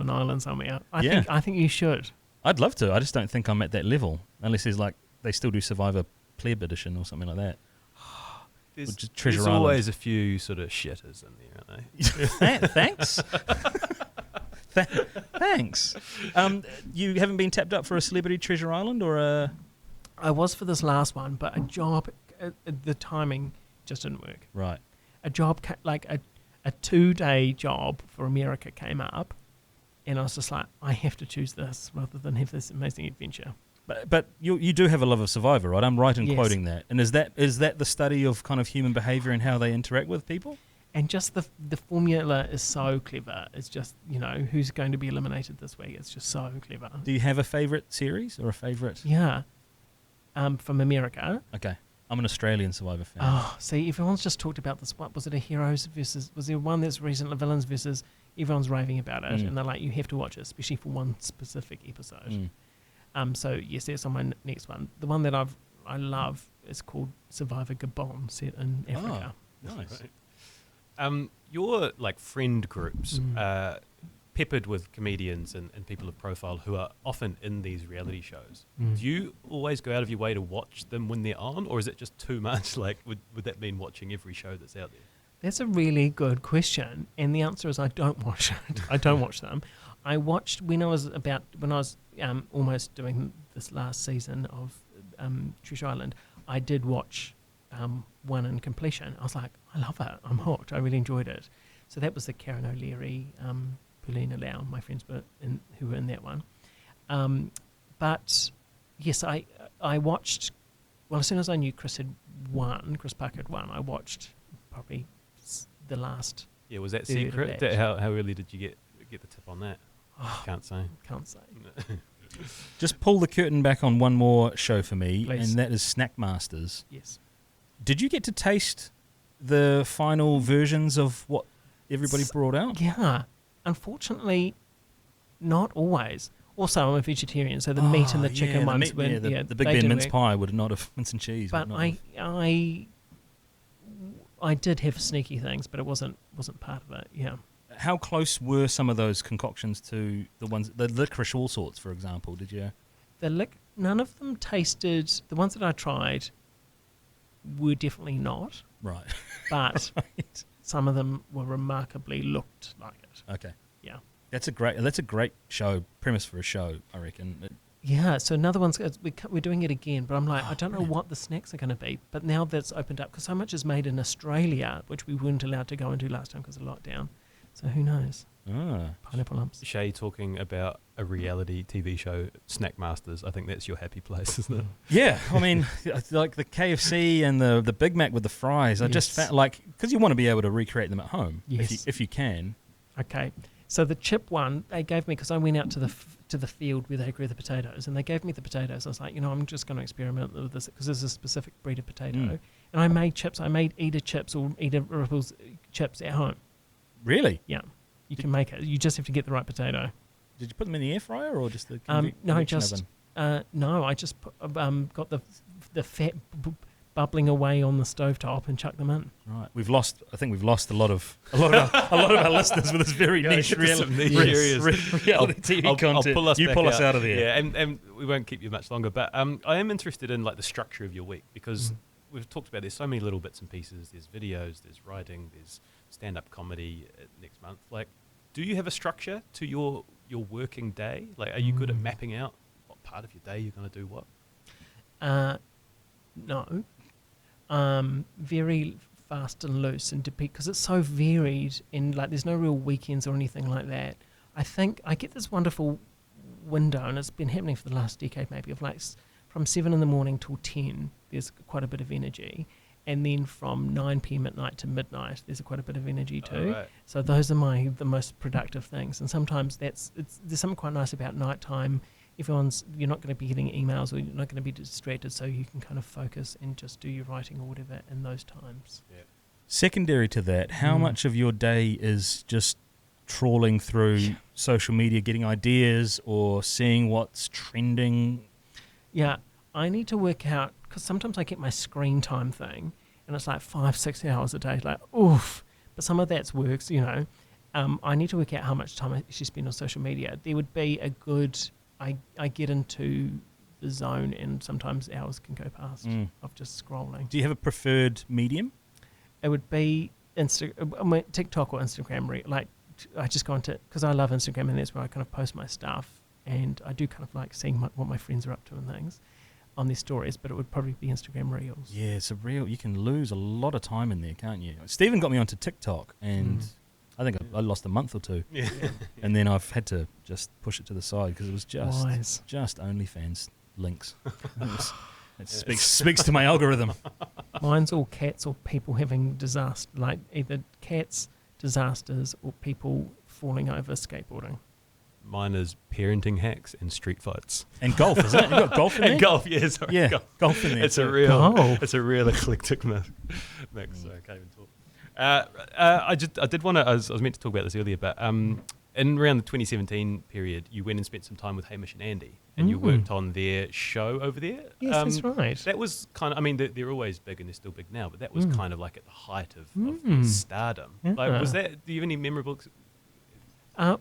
island somewhere. I think you should. I'd love to. I just don't think I'm at that level, unless there's like they still do Survivor Pleb Edition or something like that. There's always a few sort of shitters in there, aren't they? Thanks. Thanks. You haven't been tapped up for a Celebrity Treasure Island or a... I was for this last one, but a job, the timing just didn't work. Right. A job, like a 2-day job for America came up, and I was just like, I have to choose this rather than have this amazing adventure. But you do have a love of Survivor, right? I'm right in Yes. quoting that. And is that the study of kind of human behaviour and how they interact with people? And just the formula is so clever. It's just, who's going to be eliminated this week. It's just so clever. Do you have a favourite series or a favourite? Yeah. From America. Okay. I'm an Australian Survivor fan. Oh, see, everyone's just talked about this. What was it? A heroes versus? Was there one that's recently villains versus? Everyone's raving about it, and they're like, you have to watch it, especially for one specific episode. So yes, that's on my next one. The one that I love is called Survivor Gabon, set in Africa. Oh, nice. Your like friend groups peppered with comedians and people of profile who are often in these reality shows. Do you always go out of your way to watch them when they're on, or is it just too much? Like, would that mean watching every show that's out there? That's a really good question, and the answer is I don't watch it. I don't watch them. I watched when I was almost doing this last season of Treasure Island. I did watch one in completion. I was like, I love it. I'm hooked. I really enjoyed it. So that was the Karen O'Leary, Paulina Lau, my friends who were in that one. But yes, I watched. Well, as soon as I knew Chris Parker had won, I watched probably the last. Yeah, was that third of secret? that. How early did you get the tip on that? Can't say. Can't say. Just pull the curtain back on one more show for me, Please. and that is Snack Masters. Yes. Did you get to taste the final versions of what everybody brought out? Yeah. Unfortunately, not always. Also, I'm a vegetarian, so the meat and the chicken ones the Big Ben mince pie would not have mince and cheese. But I did have sneaky things, but it wasn't part of it. Yeah. How close were some of those concoctions to the licorice all sorts, for example? Did you? None of them tasted. The ones that I tried were definitely not. Right. But some of them were remarkably looked like it. Okay. Yeah. That's a great show premise for a show, I reckon. Yeah, so another one's we're doing it again, but I'm like, I don't know what the snacks are going to be. But now that's opened up, because so much is made in Australia, which we weren't allowed to go into last time because of lockdown. So who knows? Pineapple lumps. Shay talking about a reality TV show, Snack Masters. I think that's your happy place, isn't it? Yeah, I mean, like the KFC and the Big Mac with the fries. I just felt like, because you want to be able to recreate them at home, if you can. Okay, so the chip one they gave me, because I went out to the field where they grew the potatoes, and they gave me the potatoes. I was like, I'm just going to experiment with this because there's a specific breed of potato, and I made chips. I made Eda chips or Eda Ripples chips at home. Really? Yeah, you can make it. You just have to get the right potato. Did you put them in the air fryer or just the oven? I just got the fat bubbling away on the stovetop and chucked them in. Right. I think we've lost a lot of our listeners with this very niche reality TV content. I'll pull us out of there. Yeah, and we won't keep you much longer. But I am interested in like the structure of your week, because we've talked about there's so many little bits and pieces. There's videos, there's writing, there's stand-up comedy next month. Like, do you have a structure to your working day? Like, are you good at mapping out what part of your day you're going to do what? No. Very fast and loose, and because it's so varied and like there's no real weekends or anything like that. I think I get this wonderful window, and it's been happening for the last decade maybe, of like from 7 in the morning till 10 there's quite a bit of energy, and then from 9 p.m. at night to midnight there's quite a bit of energy too. Right. So those are the most productive things, and sometimes there's something quite nice about nighttime. You're not going to be getting emails, or you're not going to be distracted, so you can kind of focus and just do your writing or whatever in those times. Yeah. Secondary to that, how much of your day is just trawling through social media, getting ideas or seeing what's trending? Yeah, I need to work out, because sometimes I get my screen time thing, and it's like 5-6 hours a day, like, oof. But some of that's works, you know. I need to work out how much time I actually spend on social media. There would be a good... I get into the zone, and sometimes hours can go past of just scrolling. Do you have a preferred medium? It would be TikTok or Instagram. Like, I just go into, because I love Instagram, and that's where I kind of post my stuff, and I do kind of like seeing what my friends are up to and things on their stories, but it would probably be Instagram Reels. Yeah, it's you can lose a lot of time in there, can't you? Stephen got me onto TikTok, and I think I lost a month or two. Yeah. And then I've had to just push it to the side because it was just OnlyFans links. It speaks to my algorithm. Mine's all cats or people having disaster, like either cats, disasters, or people falling over skateboarding. Mine is parenting hacks and street fights. And golf, isn't it? You got golf in there? And golf, yeah, sorry. Yeah, golf in there. It's a real eclectic mix. So I can't even talk. I did want to. I was meant to talk about this earlier, but in around the 2017 period, you went and spent some time with Hamish and Andy, and you worked on their show over there. Yes, that's right. That was kind of. I mean, they're always big, and they're still big now, but that was kind of like at the height of stardom. Yeah. Like, was that? Do you have any memorable? It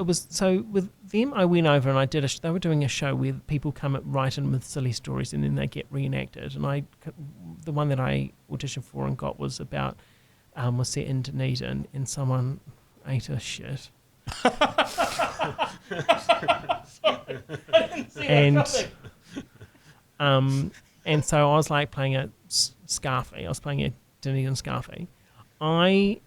was, so with them I went over and I did they were doing a show where people come write in with silly stories and then they get reenacted, and the one that I auditioned for and got was about, was set in Dunedin and someone ate a shit. And so I was like playing a Scarfie. I was playing a Dunedin Scarfie. I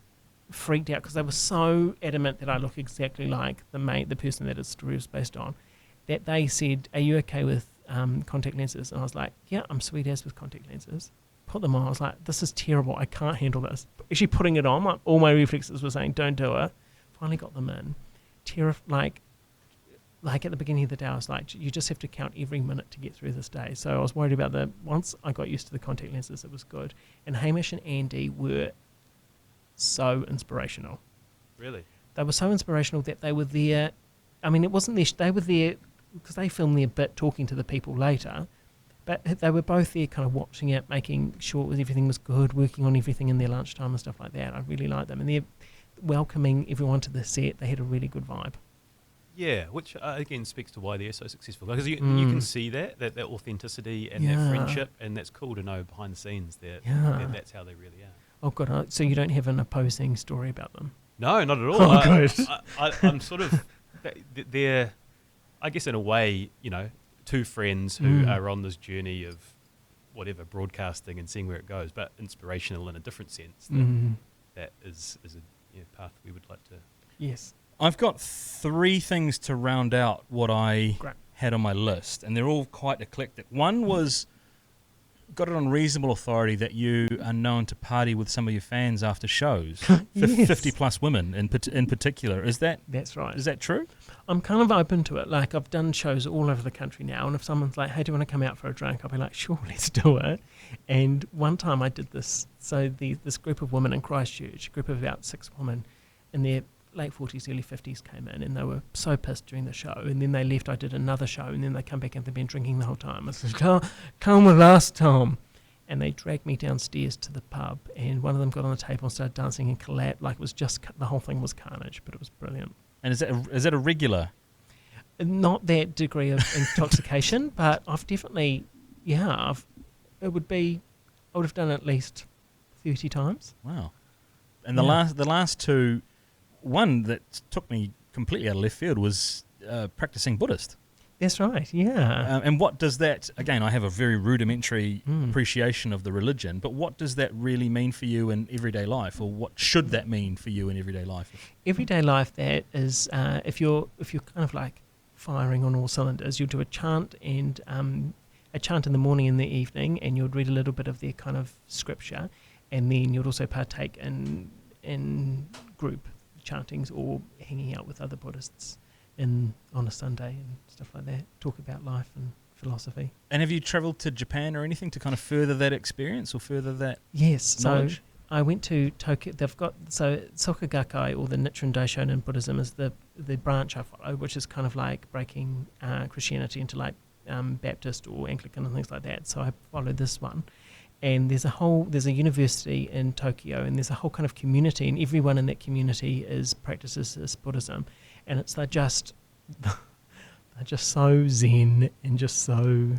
freaked out because they were so adamant that I look exactly like the person that the story was based on, that they said, "Are you okay with contact lenses?" And I was like, "Yeah, I'm sweet as with contact lenses." Put them on. I was like, "This is terrible. I can't handle this." Actually, putting it on, all my reflexes were saying, "Don't do it." Finally got them in. Like at the beginning of the day, I was like, "You just have to count every minute to get through this day." So I was worried about once I got used to the contact lenses, it was good. And Hamish and Andy were so inspirational. Really? They were so inspirational that they were there. I mean, it wasn't they were there because they filmed their bit talking to the people later, but they were both there kind of watching it, making sure everything was good, working on everything in their lunchtime and stuff like that. I really liked them, and they're welcoming everyone to the set. They had a really good vibe. Yeah, which again speaks to why they're so successful, because you can see that authenticity and that friendship, and that's cool to know behind the scenes that that's how they really are. Oh, God. So you don't have an opposing story about them? No, not at all. Oh, good. I'm sort of... They're, I guess in a way, two friends who are on this journey of whatever, broadcasting and seeing where it goes, but inspirational in a different sense. That is a path we would like to... Yes. I've got 3 things to round out what I had on my list, and they're all quite eclectic. One was... got it on reasonable authority that you are known to party with some of your fans after shows. Yes. 50 plus women in particular. That's right. Is that true? I'm kind of open to it. Like, I've done shows all over the country now, and if someone's like, "Hey, do you want to come out for a drink?" I'll be like, "Sure, let's do it." And one time I did this. So this group of women in Christchurch, a group of about 6 women in their late 40s, early 50s came in, and they were so pissed during the show, and then they left. I did another show, and then they come back and they've been drinking the whole time. I said, "Come with us, Tom." And they dragged me downstairs to the pub, and one of them got on the table and started dancing and collapsed. Like, it was just, the whole thing was carnage, but it was brilliant. And is that a regular? Not that degree of intoxication, but I've definitely, I would have done it at least 30 times. Wow. And the last 2, one that took me completely out of left field was practicing Buddhist. That's right, yeah. And what does that, again, I have a very rudimentary appreciation of the religion, but what does that really mean for you in everyday life, or what should that mean for you in everyday life? Everyday life, that is, if you're kind of like firing on all cylinders, you'll do a chant and a chant in the morning and the evening, and you'll read a little bit of their kind of scripture, and then you'll also partake in group chantings or hanging out with other Buddhists on a Sunday and stuff like that, talk about life and philosophy. And have you travelled to Japan or anything to kind of further that experience or further that knowledge? So I went to Tokyo. They've got, so Soka Gakkai, or the Nichiren Daishonin Buddhism, is the branch I follow, which is kind of like breaking Christianity into like Baptist or Anglican and things like that. So I followed this one. And there's a university in Tokyo, and there's a whole kind of community, and everyone in that community practices this Buddhism, and they're just so zen and just so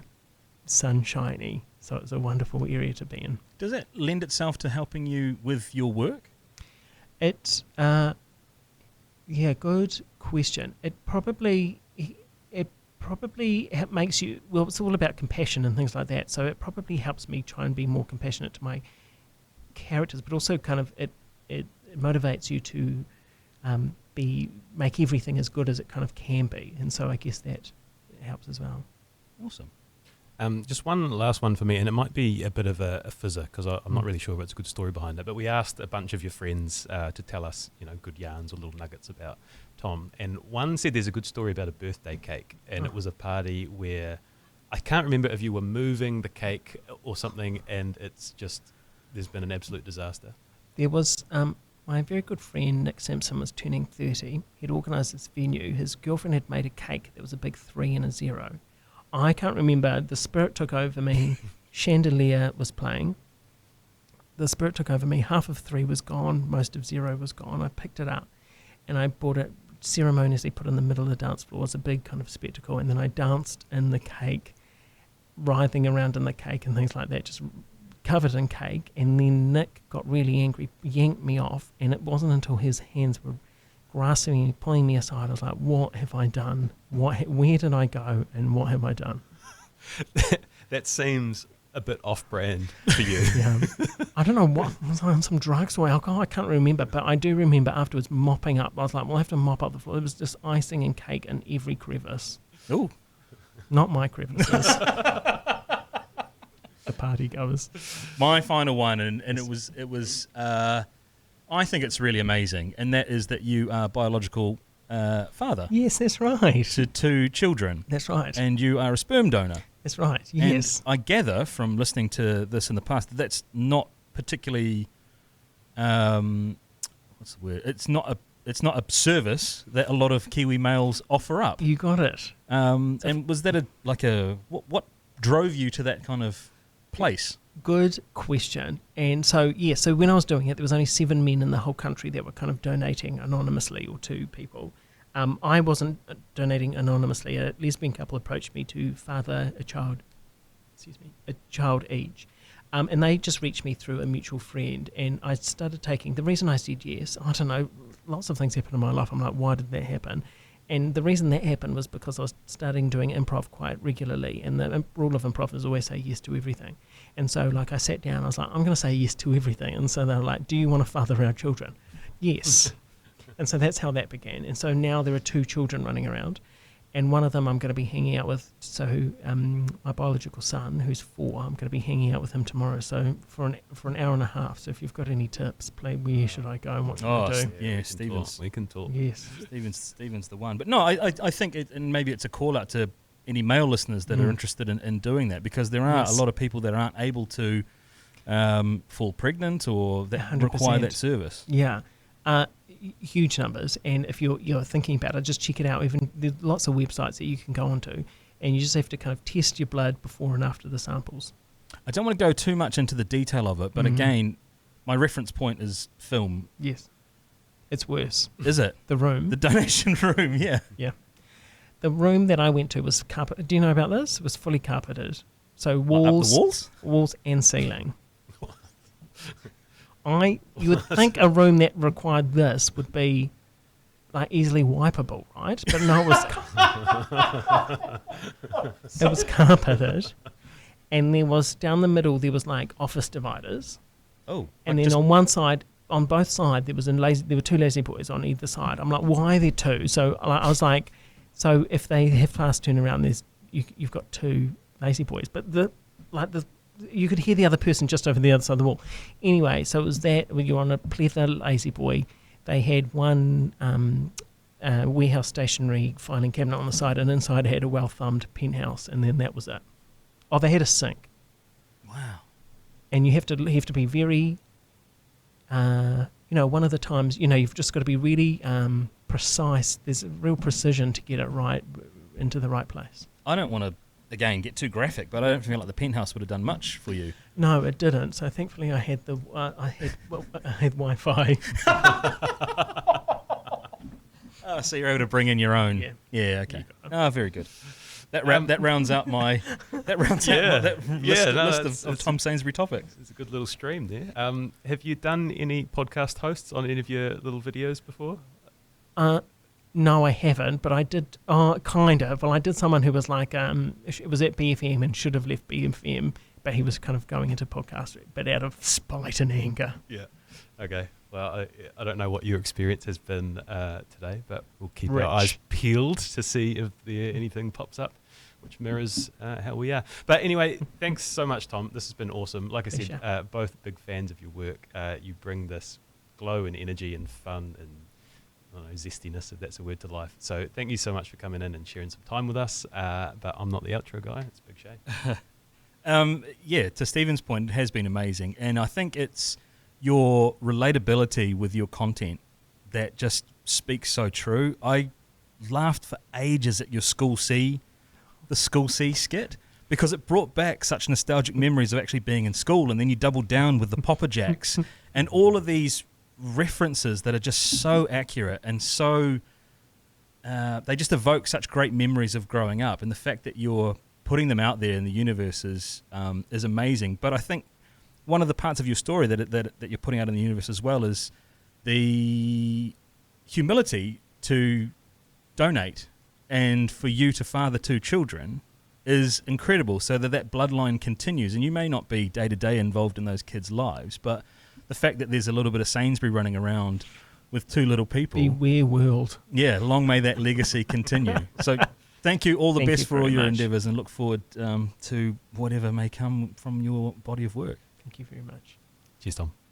sunshiny. So it's a wonderful area to be in. Does that lend itself to helping you with your work? Good question. It probably makes you, well, it's all about compassion and things like that, so it probably helps me try and be more compassionate to my characters, but also kind of it motivates you to make everything as good as it kind of can be, and so I guess that helps as well. Awesome. Just one last one for me, and it might be a bit of a fizzer because I'm not really sure if it's a good story behind it, but we asked a bunch of your friends to tell us, good yarns or little nuggets about Tom, and one said there's a good story about a birthday cake, and it was a party where I can't remember if you were moving the cake or something, and there's been an absolute disaster. There was my very good friend Nick Simpson was turning 30. He'd organised this venue. His girlfriend had made a cake that was a big 3 and a 0. I can't remember. The spirit took over me. Chandelier was playing. The spirit took over me. Half of 3 was gone. Most of 0 was gone. I picked it up and I bought it, ceremoniously put it in the middle of the dance floor. It was a big kind of spectacle. And then I danced in the cake, writhing around in the cake and things like that, just covered in cake. And then Nick got really angry, yanked me off. And it wasn't until his hands were grasping me, pulling me aside, I was like, what have I done? Where did I go and what have I done? That seems a bit off-brand for you. Yeah. I don't know, what was I on some drugs or alcohol? I can't remember, but I do remember afterwards mopping up. I was like, well, I have to mop up the floor. It was just icing and cake in every crevice. Ooh. Not my crevices. The party goers. My final one, and it was I think it's really amazing, and that is that you are biological father. Yes, that's right. To 2 children. That's right. And you are a sperm donor. That's right, yes. And I gather from listening to this in the past that that's not particularly, what's the word? It's not a service that a lot of Kiwi males offer up. You got it. And was that what drove you to that kind of place? Good question. And so when I was doing it, there was only 7 men in the whole country that were kind of donating anonymously, or 2 people. I wasn't donating anonymously. A lesbian couple approached me to father a child each. And they just reached me through a mutual friend. And I started taking, the reason I said yes, I don't know, lots of things happened in my life. I'm like, why did that happen? And the reason that happened was because I was starting doing improv quite regularly, and the rule of improv is always say yes to everything. And so, like, I sat down, I was like, I'm going to say yes to everything. And so they were like, do you want to father our children? Yes. And so that's how that began. And so now there are 2 children running around, and one of them I'm going to be hanging out with. So my biological son, who's 4, I'm going to be hanging out with him tomorrow. So for an hour and a half. So if you've got any tips, please, where should I go and what should I do? Yeah, Stevens. We can talk. Yes. Stevens the one. But no, I think, and maybe it's a call out to any male listeners that are interested in doing that, because there are a lot of people that aren't able to fall pregnant or that 100%. Require that service. Yeah. Huge numbers, and if you're thinking about it, just check it out. Even there's lots of websites that you can go onto, and you just have to kind of test your blood before and after the samples. I don't want to go too much into the detail of it, but again, my reference point is film. Yes, it's worse. Is it? The room, the donation room? Yeah. The room that I went to was carpet. Do you know about this? It was fully carpeted, so walls, up the walls and ceiling. You would think a room that required this would be like easily wipeable, right? But no, it was carpeted, and there was down the middle there was like office dividers, Oh, and like then just- on one side, on both sides, there were two lazy boys on either side. I'm like, why are there two? So I was like, so if they have fast turnaround, you've got two lazy boys, but you could hear the other person just over the other side of the wall. Anyway, so it was that when you're on a pleather lazy boy. They had one warehouse stationery filing cabinet on the side, and inside had a well-thumbed penthouse, and then that was it. Oh, they had a sink. wow. And you have to be very, one of the times, you've just got to be really precise. There's a real precision to get it right into the right place. I don't want to, again, get too graphic, but I don't feel like the penthouse would have done much for you. No, it didn't. So thankfully, I had I had Wi-Fi. Oh, so you're able to bring in your own. Yeah. Yeah. Okay. You got it. Oh, very good. That rounds out my list of Tom Sainsbury topics. It's a good little stream there. Have you done any podcast hosts on any of your little videos before? No, I haven't, but I did, kind of. Well, I did someone who was like, it was at BFM and should have left BFM, but he was kind of going into podcast, but out of spite and anger. Yeah. Okay. Well, I don't know what your experience has been today, but we'll keep Rich. our eyes peeled to see if anything pops up which mirrors how we are. But anyway, thanks so much, Tom. This has been awesome. Like I said, both big fans of your work. You bring this glow and energy and fun and I don't know, zestiness, if that's a word, to life. So thank you so much for coming in and sharing some time with us. But I'm not the outro guy. It's a big shame. Yeah, to Stephen's point, it has been amazing. And I think it's your relatability with your content that just speaks so true. I laughed for ages at your the School C skit, because it brought back such nostalgic memories of actually being in school, and then you doubled down with the Popper Jacks and all of these references that are just so accurate and so they just evoke such great memories of growing up, and the fact that you're putting them out there in the universe is amazing. But I think one of the parts of your story that you're putting out in the universe as well is the humility to donate and for you to father 2 children is incredible, so that bloodline continues. And you may not be day to day involved in those kids' lives, but the fact that there's a little bit of Sainsbury running around with 2 little people. Beware world. Yeah, long may that legacy continue. So thank you, all the best for all your endeavours, and look forward to whatever may come from your body of work. Thank you very much. Cheers, Tom.